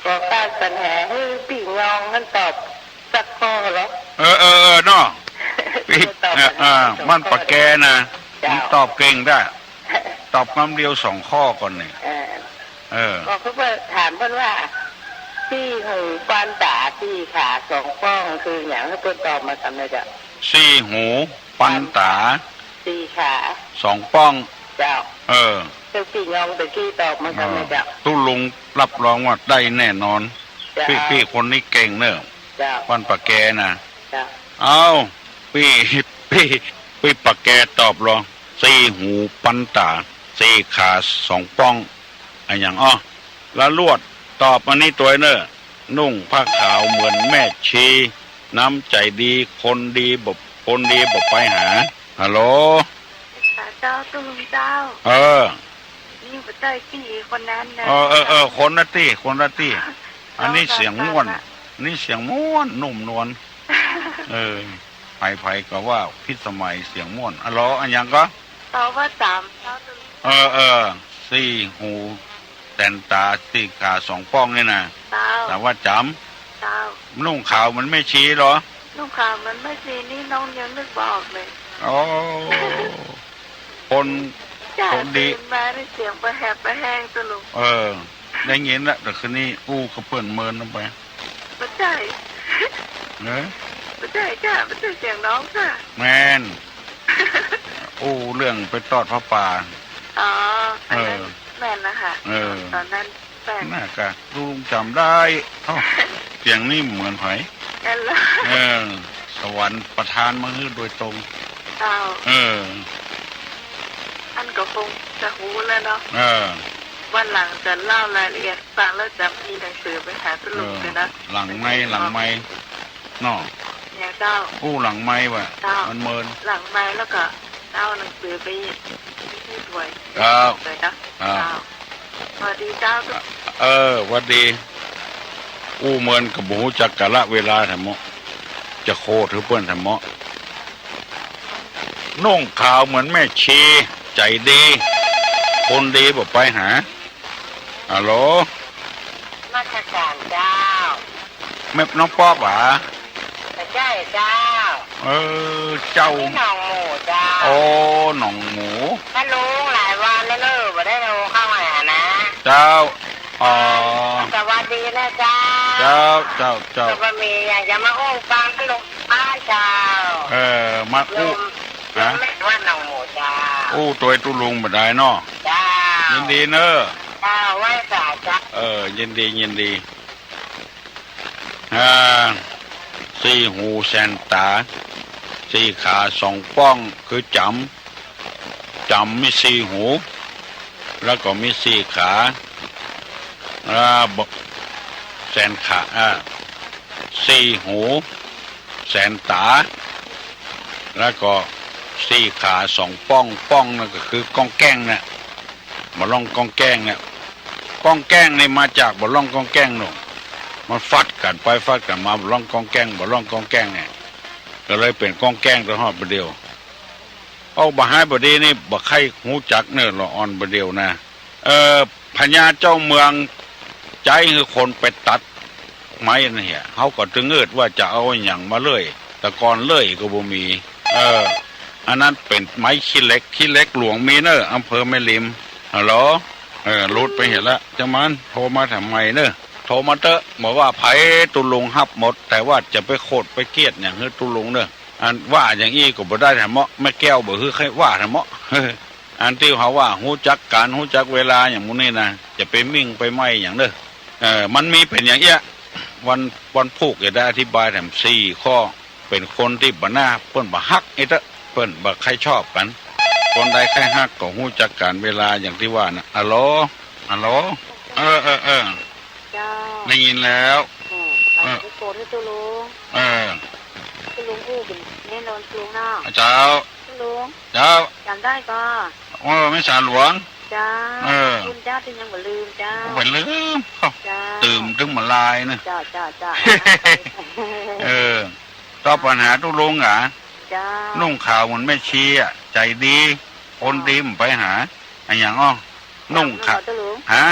ขอการปัญหาให้ปี่งองนั่นตอบสักข้อหรอเนาะพี่มันปะแกนะมันตอบเก่งได้ตอบคำเดียว2 ข้อก่อนเนี่ยก็เพื่อถามเพื่อนว่าที่หูปันตาที่ขา2 ป้องคืออย่างให้เพื่อนตอบมาทำเลยจ้ะสี่หูปันตา4 ขา2 ป้องเจ้าคือปี่งองตะกี้ตอบมาทำเลยจ้ะตู้ลุงรับรองว่าได้แน่นอนพี่คนนี้เก่งเนอะปันปะแกนะเอาพี่ปะแกตอบรอง4 หูปันตา4 ขา2 ป้องอะไรอย่างแล้วลวดตอบอันนี้ตัวเนอะนุ่งผ้าขาวเหมือนแม่ชีน้ำใจดีคนดีบอกไปหาฮัลโหลเจ้าตุลุงเจ้านี่ปัจจัยพี่คนนั้นนะคนละตี้อันนี้เสียงม่วนนี่เสียงม่วนนุ่มนวลไผ่ก็ว่าพิสมัยเสียงม่วนฮัลโหลอันยังก็ตอบว่า3เจ้าตุลุง4 หูแต่นตา4 ขา2 ป้องนี่นะแต่ว่าจำนุ่งขาวมันไม่ชี้หรอนุ่งขาวมันไม่ชี้นี่น้องยังนึกบอกเลยคนดีมาได้เสียงประแหบประแห้งตุลุงได้ยินละแต่คืนนี้เขาเปิดเมินลงไปไม่ใช่ไม่ใช่จ้ะไม่ใช่เสียงน้องค่ะแมนเรื่องไปตอดพระป่าแม่นนะคะตอนนั้นแม่นน่ากะลุงจำได้เสียงนี่เหมือนไผสวรรค์ประทานมาให้โดยตรงอันก็คงจะหูแล้วเนาะวันหลังจะเล่ารายละเอียดฟังแล้วจำมีหนังสือไปหาตุลุงเลยนะหลังไม้เนาะอย่างเจ้าหลังไม้ว่ะมันเมินหลังไม้แล้วก็เอาหนังสือไปที่ถวยเลยนะสวัสดีเจ้าวัสดีเมินกับหูจักกะละเวลาทำมะจะโคตรหรือเปิ้นทำมะนุ่งขาวเหมือนแม่ชีใจดีคนดีบอกไปหาฮัลโหลมาตรการเจ้าแม่น้องป๊อบหรอใช่เจ้าเจ้าหนองหมูเจ้าหนองหมูถ้ารู้หลายวันแล้วเนอะไม่ได้รู้เข้ามานะเจ้าสวัสดีนะเจ้าจะมามีอยากจะมาฟังตุลุงเจ้ามานะว่าหนองหมูเจ้าตัวตุลุงมาได้เนาะยินดีเนอะไหว้สาจ้ายินดี4 หูแสนตา4 ขา2 ป้องคือจำมี4 หูแล้วก็มี4 ขาแสนขา4 หูแสนตาแล้วก็4 ขา2 ป้องนั่นก็คือกองแก้งเนี่ยบ่ล่องกองแก้งเนี่ยกองแก้งนี่มาจากบ่ล่องกองแก้งหนูมันฟัดกันไปฟัดกันมาบ่ล่องกองแก้งเนี่ยก็เลยเป็นกองแก้งตัวฮอดบ่เดียวบ่หายบ่ดีนี่บ่ใครฮู้จักเน้อละอ่อนบ่เดียวนะพญาเจ้าเมืองใจคือคนไปตัด ไม้เนี่ยเขาก็จะเงิดว่าจะเอาอย่างมาเลยแต่ก่อนเลยก็บ่มีอันนั้นเป็นไม้ขี้เล็กหลวงมีเนอะอำเภอแม่ริมฮัลโหลรูดไปเห็นละจังมันโทรมาทำไมเนอะโทรมาเตอะบอกว่าไผตุลุงฮับหมดแต่ว่าจะไปโคตรไปเกียดอย่างคือตุลุงเนอะอันว่าอย่างอี้ก็บ่ได้ทำเมาะแม่แก้วบ่คือใครว่าทำเมาะอันที่เขาว่าหูจักการหูจักเวลาอย่างมู้นี่นะจะไปมิ่งไปไหมอย่างเด้อมันมีเป็นอย่างเงี้ยวันพูกจะได้อธิบายแถม4 ข้อเป็นคนที่บ่หน้าเปิ้นบ่ฮักไอ้เด้อเปิ้นบ่ใครชอบกันคนใดใครฮักก็หูจักการเวลาอย่างที่ว่านะฮัลโหลจ้าได้ยินแล้วไปโกรธให้ตุลุงตุลุงอู้เป็นแน่นอนตุลุงเนาะเจ้าตุลุงเจ้าจำได้ก็ไม่สารหลวงจ้าคุณเจ้าที่ยังบ่ลืมจ้าบ่ลืมตื่มถึงมาลายนะจ้าตอบปัญหาตุลุงอ่ะจ้านุ่งข่าวมันไม่ชี้อ่ะใจดีคนดีมไปหาอันอย่างนุ่งข่าวฮะ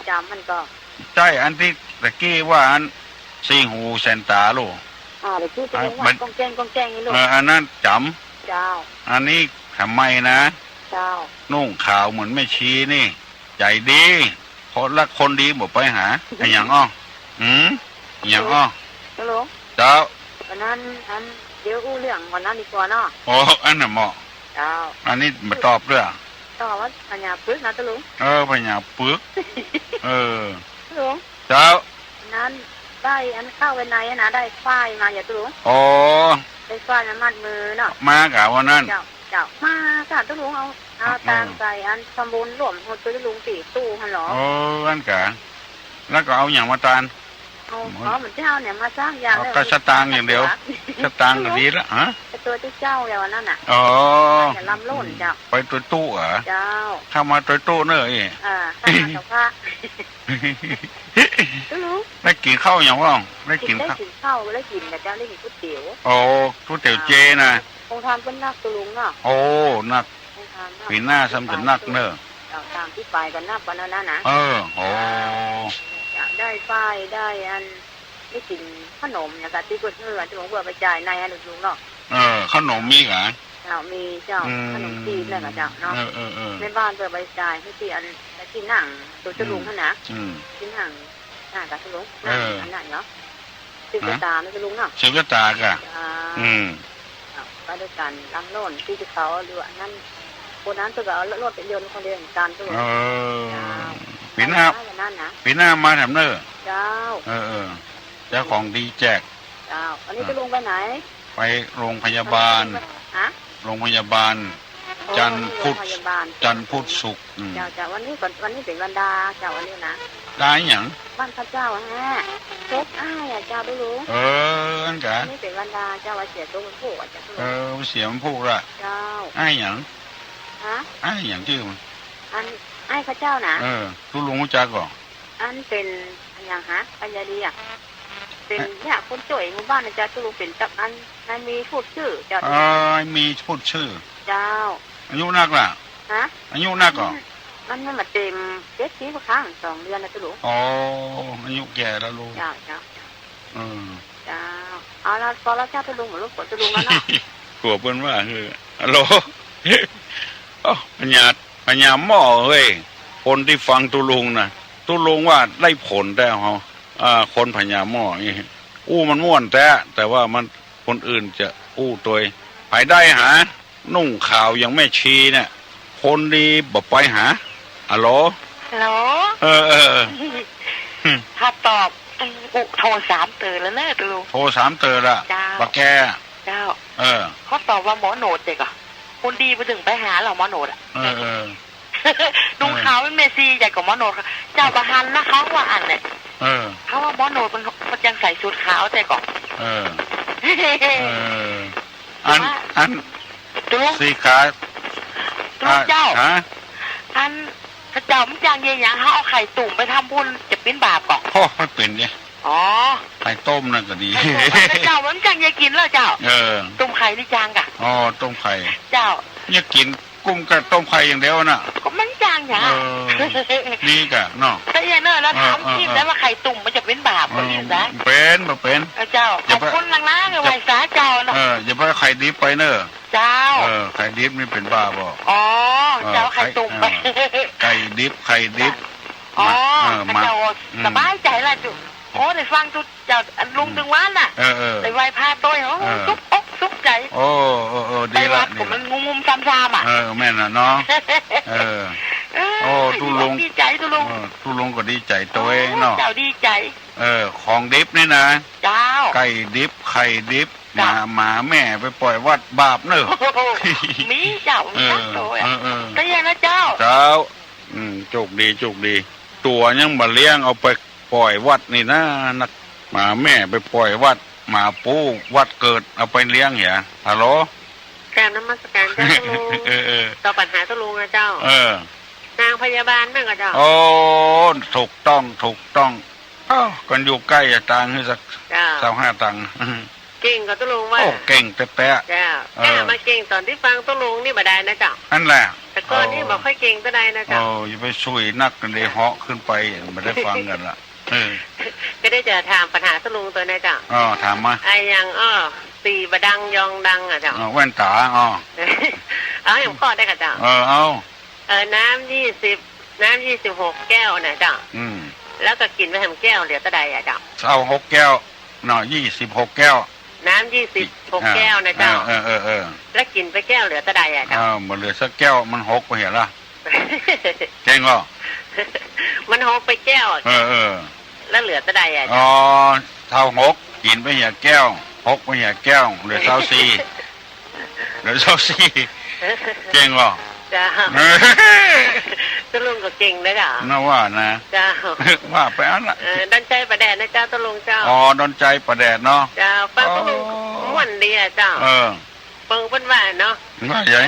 จำมันก็ใช่อันที่ตะกี้ว่าอันซีหูเซนตาลูกเดี๋ยวชื่อว่ากองแจ้งนี่ลูกอันนั้นจำเจ้าอันนี้ทำไมนะเจ้านุ่งข่าวเหมือนไม่ชี้นี่ใจดีคนละคนดีบอกไปหาอันอย่างอย่างลูกเจ้าวันนั้นเดี๋ยวอู้เรื่องวันนั้นดีกว่าเนาะอันน่ะเหมาะเจ้าอันนี้มาตอบเรื่องตอบว่าปัญญาปึกนะตะลุงปัญญาปึกลุงเจ้านั้นได้อันเข้าไปในนะได้ฝ้ายมาอย่าตะลุงได้ฝ้ายมามัดมือเนาะมากะวันนั้นเจ้ามากะตะลุงเอาตามใจอันสมบูรณ์รวมหัวตะลุง4 ตู้ฮัลโหลอันกะแล้วก็เอาอย่างมาตานเหมือนเจ้าเนี่ยมาสร้างอย่างก็สตางค์อย่างเดียวสตางค์ก็ดีแล้วตัวที่เจ้าอย่างนั้นน่ะอย่าลำล้นเจ้าไปตัวตู้เหรอเจ้าเข้ามาตัวตู้เนอะข้ามากับพระได้กินข้าวอย่างว่าได้กินข้าวได้กินแต่เจ้าได้กินก๋วยเตี๋ยวก๋วยเตี๋ยวเจนะองค์ทานเป็นนักตุลุงเนาะนักปีหน้าซ้ำจะนักเนอะตามที่ไปกันนักวันนั้นนะได้ฝ้ายได้อันได้กินขนมนะคะที่คนที่ผมเพื่อไปจ่ายในอันลุงเนาะขนมมีเหรอมีเจ้าขนมจีนเลยกับเจ้าเนาะในบ้านเพื่อไปจ่ายที่อันที่นั่งตัวจะลุงขนาดที่นั่งกับจะลุงอันนั้นเนาะซื้อกระตาไม่จะลุงเนาะซื้อกระตากะไปด้วยกันล้างโล่นที่เขาดูอันนั้นคนนั้นตัวเอารถไปโยนคนเดียวกันตัวปีหน้ามาทำเนอเจ้าเจ้าของดีแจกเจ้าอันนี้จะลงไปไหนไปโรงพยาบาลโรงพยาบาลจันพุทธศุกร์เจ้าวันนี้เป็นวันดาเจ้าวันนี้นะได้อย่างบ้านพระเจ้าฮะเซ็ตเจ้าดูรู้อันกะนี่เป็นวันดาเจ้าว่าเสียตัวมันผูกเจ้าเสียมันผูกละเจ้าอย่างอย่างชื่อมันพระเจ้านะทุลุงจักก่อนอันเป็นอย่างฮะปัญญาดีเป็นเนี่ยคนจ่อยหมู่บ้านนะจ๊ะทุลุงเป็นจับอันมีพูดชื่อเจ้ามีพูดชื่อเจ้าอายุนักล่ะอายุนักก่อนมันมาเต็ม7 ปีครั้ง2 เดือนนะทุลุงอายุแก่แล้วลูกเจ้าเจ้าเอาละพอแล้วเจ้าทุลุงเหมือนลูกฝนทุลุงแล้วเนาะกลัวเปิ้นว่าคือฮัลโหลปัญญาหม้อเฮ้ยคนที่ฟังตุลุงนะตุลุงว่าได้ผลแต่คนพญาหม้อนี่มันม่วนแต่ว่ามันคนอื่นจะตัวไปได้หานุ่งข่าวยังไม่ชีเนี่ยคนดีบอกไปหาฮัลโหลถ้าตอบโทร3 เตอแล้วเนอะตุลุงโทร3 เตอละบักแกเจ้าเขาตอบว่าหมอโนดเด็กอ่ะคนดีไปถึงไปหาเหรอหมอโนดอ่ะนุ่งขาวเป็นเมซี่ใหญ่กว่าหมอโนดเจ้าประหันนะเขาว่าอันเนี่ยเขาว่าหมอโนดมันยังใส่ชุดขาวแต่ก่อนอันสีขาเจ้าอันพระเจ้ามันจังยังเขาเอาไข่ตุ่มไปทำบุญจะเป็นบาปก่อนไม่เป็นเนี่ยไข่ต้มนั่นก็ดีเจ้ามันจังยังกินแล้วเจ้าต้มไข่นี่จางกะต้มไข่เจ้าเนี่ยกินกุ้งกับต้มไข่อย่างเดียวน่ะ ก็มันจางอย่างนี่กะเนาะถ้าอย่างนั้นแล้วถามทีมแล้วว่าไข่ตุ่มมันจะเป็นบาปหรือไงเป็นบ่เป็นเจ้าขอบคุณลังนะในวัยสาเจ้าเนาะอย่าไปไข่ดิบไปเนอะเจ้าไข่ดิบนี่เป็นบาปบ่อ๋อเจ้าไข่ตุ่มไปไข่ดิบอ๋อเจ้าสบายใจละจุโอ้ได้ฟังจุเจ้าลุงดึงวันน่ะได้ไหว้พระตัวเหรอซุกอกซุกใจโอ้ดีละมันงุมซ้ำๆอ่ะแม่น่ะเนาะโอ้ตุลุงดีใจตุลุงก็ดีใจตัวเองเนาะเจ้าดีใจของดิบนี่นะเจ้าไก่ดิบไข่ดิบหมาแม่ไปปล่อยวัดบาปเนอะมีเจ้ามีทั้งตัวแต่ยังนะเจ้าโชคดีตัวยังมาเลี้ยงเอาไปปล่อยวัดนี่นะนักหมาแม่ไปปล่อยวัดหมาปูวัดเกิดเอาไปเลี้ยงเหรอฮัลโหลแกน้ำมัสการเจ้าตุลุงต่อปัญหาตุลุงนะเจ้านางพยาบาลนั่นก็เจ้าโอ้ถูกต้องกันอยู่ใกล้จะตังค์ให้สัก25 ตังค์เก่งกับตุลุงว่าโอ้เก่งแป๊ะเจ้ามาเก่งตอนที่ฟังตุลุงนี่บ่ได้นะเจ้านั่นแหละแต่ก่อนนี่บอกค่อยเก่งก็ได้นะเจ้าอย่าไปช่วยนักกันเลยเหาะขึ้นไปไม่ได้ฟังกันละก็ได้จะถามปัญหาตุลุงตัวนะเจ้าถามมาไอ้ยังตีบดังยองดังอ่ะเจ้าแว่นตาอย่างข้อได้ค่ะเจ้าน้ำ26 แก้วนะเจ้าแล้วก็กินไปทำแก้วเหลือตะใดอ่ะเจ้าเอา6 แก้วเนาะ26 แก้วน้ำ26 แก้วนะเจ้าแล้วกินไปแก้วเหลือตะใดอ่ะเจ้ามันเหลือสักแก้วมัน6ไปเห็นละแก้งก็มัน6ไปแก้วแล้วเหลือตะใดอ่ะเท่า6กินไปเหี่ยแก้ว6ไปเหี่ยแก้วเหลือ24แก้งก็จ้าตุลุงก็เก่งนะจ้าน่าว่านะจ้าว่าไปอันละดอนใจประแดดนะจ้าตุลุงเจ้าดอนใจประแดดเนาะจ้าฟังตุลุงม่วนดีอ่ะเจ้าเปิงเพิ่นว่าเนาะว่าใหญ่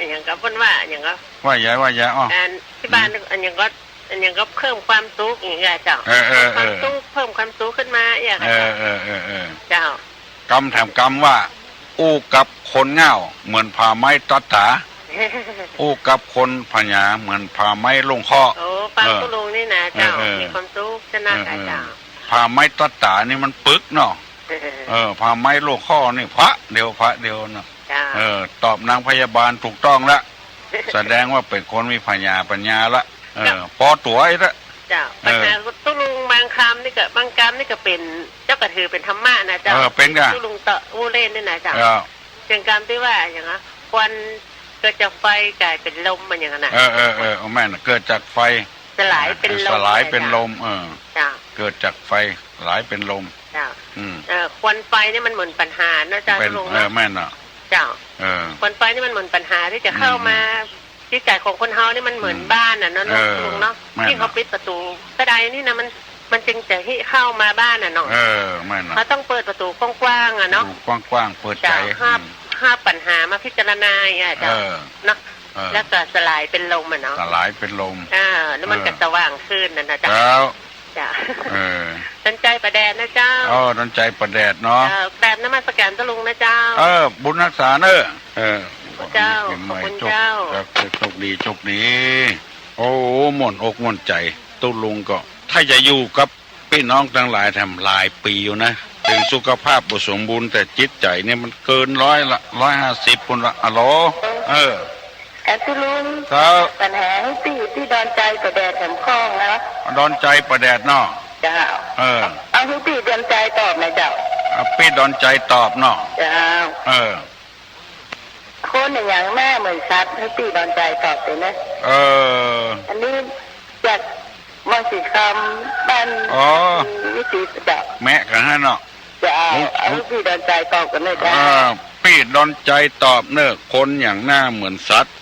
อย่างกับเพิ่นว่าอย่างก็ว่าใหญ่ที่บ้านอย่างก็เพิ่มความสุขอย่างเงี้ยเจ้าความสุขเพิ่มความสุขขึ้นมาอย่างเจ้ากำแถมกำว่าอู้กับคนเง่าเหมือนผ่าไม้ตัดตาอู้กับคนพญาเหมือนผ่าไม้ลงคอฟังตุลุงนี่นะเจ้ามีความสุขชนะกันเจ้าผ่าไม้ตัดตานี่มันปึกเนาะผ่าไม้ลงคอนี่พระเดียวเนาะตอบนางพยาบาลถูกต้องละแสดงว่าเป็นคนมีปัญญาละพอตัวไอ้ละเจ้าปัญหาตุลุงบางคำนี่ก็บางกรรมนี่ก็เป็นเจ้ากระถือเป็นธรรมะนะเจ้าเป็นกันตุลุงตะอูเล่นนี่นะเจ้าเชิงกรรมที่ว่าอย่างนั้นควันเกิดจากไฟกลายเป็นลมมันอย่างนั้นนะแม่น่ะเกิดจากไฟสลายเป็นลมจ้าเกิดจากไฟสลายเป็นลมจ้าควันไฟนี่มันเหมือนปัญหานะเจ้าตุลุงแม่น่ะเจ้าควันไฟนี่มันเหมือนปัญหาที่จะเข้ามาจิตใจของคนเฮานี่มันเหมือนบ้านน่ะเนาะลุงเนาะที่เขาปิดประตูกระไดนี่นะมันจึงจะให้เข้ามาบ้านน่ะเนาะไม่นะเขาต้องเปิดประตูกว้างๆอ่ะเนาะกว้างเปิดใจห้าปัญหามาพิจารณาอ่ะจ้ะเนาะแล้วก็สลายเป็นลมอ่ะเนาะสลายเป็นลมแล้วมันก็สว่างขึ้นนะจ๊ะจ้ะดอนใจประแดดนะเจ้าดอนใจประแดดเนาะแบบนมัสการตุลุงนะเจ้าบุญรักษาเนอะเจ้าขอบคุณเจ้าโชคดีโอ้หม่นอกหม่นใจตุลุงก็ถ้าจะอยู่กับพี่น้องทั้งหลายทำหลายปีอยู่นะถึงสุขภาพบ่สมบูรณ์แต่จิตใจเนี่ยมันเกิน100 ละ150คนละอ๋อตุลุงปัญหาที่ดอนใจประแดดแถมคล้องนะดอนใจประแดดเนาะเจ้าเอาพี่ดอนใจตอบนะเจ้าพี่ดอนใจตอบเนาะเจ้าคนอย่างแม่เหมือนซัดให้พี่ดอนใจตอบเลยนะอันนี้จากมอสิคำบ้านวิจิตรเจ้าแม่กันฮะเนาะจะเอาพี่ดอนใจตอบกันเลยจ้าพี่ดอนใจตอบเนอะคนอย่างหน้าเหมือนสัตว์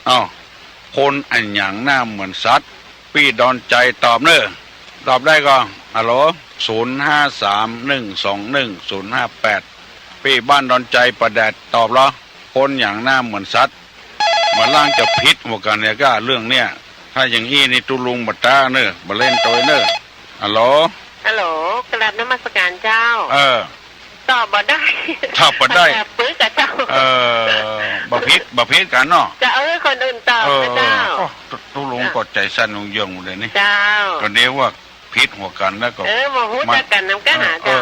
คนอันอย่างหน้าเหมือนสัตว์พี่ดอนใจตอบเนอะตอบได้ก็ฮัลโหล0531210058พี่บ้านดอนใจประแดดตอบเหรอคนอย่างหน้าเหมือนสัตว์มาล่างจะพิษหมดกันเนี่ยก็เรื่องเนี้ยถ้าอย่างนี้นี่ตุลุงบัตตาเนอะมาเล่นตัวเนอะฮัลโหลกราบนมัสการเจ้า ตอบบ่ได้ปื้อกับเจ้าบ่พิษกันเนาะจะเอาให้คนอื่นตอบนะเจ้าตุลุงกดใจสั้นลงยงเลยนี่เจ้าก็เรียกว่าพิษหัวกันแล้วก็มาพูดกันน้ำกันหาเจ้า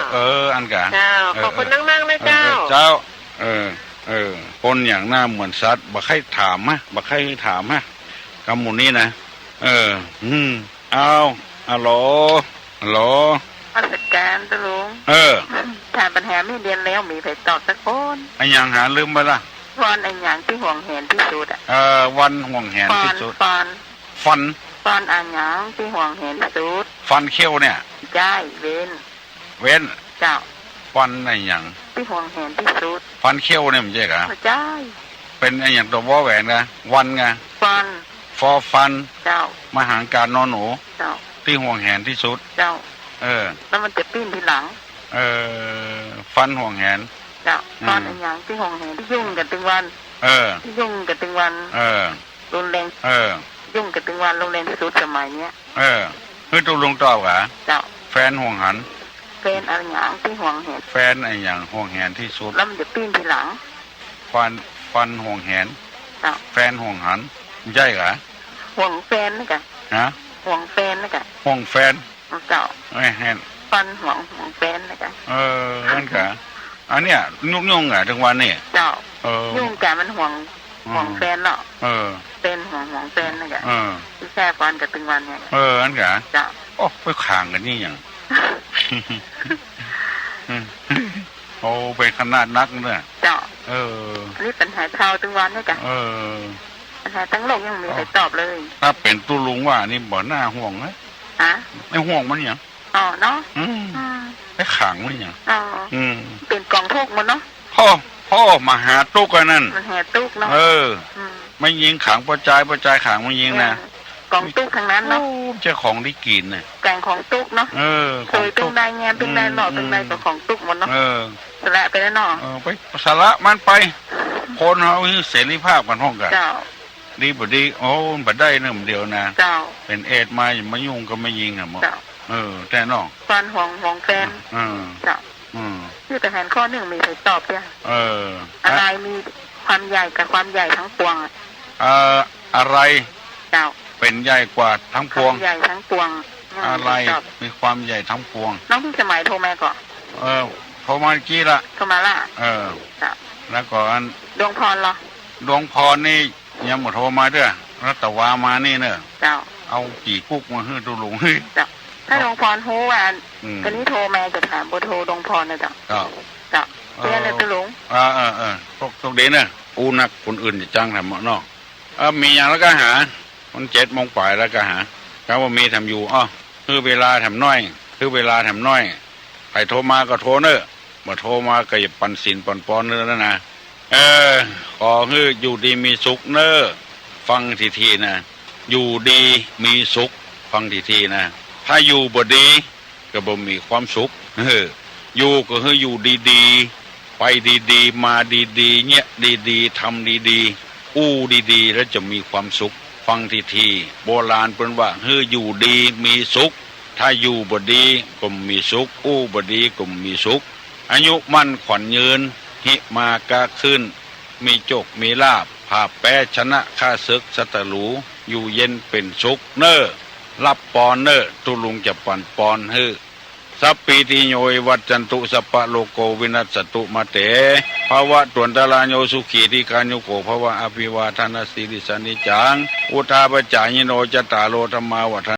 อันกันเจ้าขอบคุณนั่งๆเลยเจ้าคนอย่างหน้าเหมือนสัตว์บ่ใครถามกำหมูนี้นะเอาฮัลโหลราชการตุลุงถ้าปัญหาไม่เรียนแล้วมีใครตอบสักคนไอ้ยังหาลืมไปละวันไอ้ยังที่ห่วงเห็นที่สุดวันห่วงเห็นที่สุดฟันไอ้ยังที่ห่วงเห็นที่สุดฟันเขี้ยวเนี่ยใช่เว้นเจ้าฟันไอ้ยังที่ห่วงเห็นที่สุดฟันเขี้ยวเนี่ยมันใช่กะใช่เป็นไอ้อย่างตัววอแหวนนะวันไงฟันเจ้ามหาการนอนหนูเจ้าที่ห่วงแหนที่สุดเจ้าแล้วมันจะปิ้นทีหลังฟันห่วงแหนเจ้าฟันไอ้ยังที่ห่วงแหนที่ยุ่งกันตึงวันที่ยุ่งกันตึงวันรุนแรงยุ่งกันตึงวันรุนแรงที่สุดสมัยเนี้ยคือตัวลุงตอบกะเจ้าแฟนห่วงหันแฟนอะไรอย่างที่ห่วงแหนแฟนไอ้อย่างห่วงแหนที่สุดแล้วมันจะปิ้นทีหลังฟันห่วงแหนแฟนห่วงหันใช่กะห่วงแฟนนะกะห่วงแฟนนะกะห่วงแฟนเจ้าไม่เห็นฟันห่วงแฟนนะกะนั่นกะอันเนี้ยยุ่งอ่ะถึงวันนี้เจ้ายุ่งกะมันห่วงแฟนเนาะเป็นห่วงแฟนนะกะที่แค่ฟันกับถึงวันเนี่ยนั่นกะเจ้าโอ้ไปข่างกันนี่อย่างโอ้ไปขนาดนักเนี่ยเจ้านี่ปัญหาเท่าถึงวันนี่กะปัญหาทั้งโลกยังมีใครตอบเลยถ้าเป็นตู้ลุงว่านี่บ่หน้าห่วงไหมไม่ห่วงมันอย่างเนาะไม่ขังมันอย่างเป็นกองทุกมันเนาะพ่อมาหาตุกกันนั่นมาหาตุกเนาะไม่ยิงขังประจายขังไม่ยิงนะกองตุกทางนั้นเนาะเจ้าของที่กินเนี่ยแกงของตุกเนาะเคยเป็นได้แง่เป็นได้หล่อเป็นได้กับของตุกมันเนาะสละไปแล้วเนาะไปสละมันไปคนเขาเสรีภาพกันห้องกันดีบ่ดีโอ้บ่ได้เนื่องเดียวนะเป็นเอดมาอย่ามายุ่งก็ไม่ยิงอ่ะมั้งแต่นอกฟันห่วงแฟนชื่อแต่แหนข้อหนึ่งมีใครตอบเนี่ยอะไรมีความใหญ่กับความใหญ่ทั้งปวงอะไรเจ้าเป็นใหญ่กว่าทั้งปวงใหญ่ทั้งปวงอะไรมีความใหญ่ทั้งปวงน้องพี่สมัยโทรมาก่อนโทรมากี้ละโทรมาละแล้วก่อนดวงพรเหรอดวงพรนี่ยังหมดโทรมาด้วยรัตวามานี่เนอะเจ้าเอากี่กุ๊กมาให้ตุลุงให้เจ้าถ้าดวงพรฮู้ว่าตอนนี้โทรมาจะถามเบอร์โทรดวงพรนะเจ้าเจ้าเพื่อนเลยตุลุงตกเด่นเนอะกูนักคนอื่นจะจ้างทำเนาะมีอย่างแล้วก็หามัน7 โมงป่ายแล้วก็หาถ้าว่ามีทำอยู่คือเวลาทำน้อยใครโทรมาก็โทรเนอะมาโทรมาก็อย่าปันสินปอนเนอะนะขอให้อยู่ดีมีสุขเนอะฟังทีนะอยู่ดีมีสุขฟังทีนะถ้าอยู่บ่ดีก็บ่มีความสุขอยู่ก็คืออยู่ดีๆไปดีๆมาดีๆเนี่ยดีๆทำดีๆอู้ดีๆแล้วจะมีความสุขฟังทีโบราณเพิ่นว่าให้อยู่ดีมีสุขถ้าอยู่บ่ดีก็มีสุขอู้บ่ดีก็มีสุขอายุมั่นขวัญยืนหิมากะขึ้นมีโจกมีลาภภาพแปชนะข้าศึกสัตรูอยู่เย็นเป็นสุขเนอรับปอนเนอตุลุงจะปั่นปอนฮือสัพปีติโยวัจจันตุสัพพะโลโกวินัสสตุมาเตภาวะตวนตาลาโยสุขีติกายุโกภวะอภิวาทนาสิริสนิจังอุทาปจายโนจตารโลธรรมาวัฏ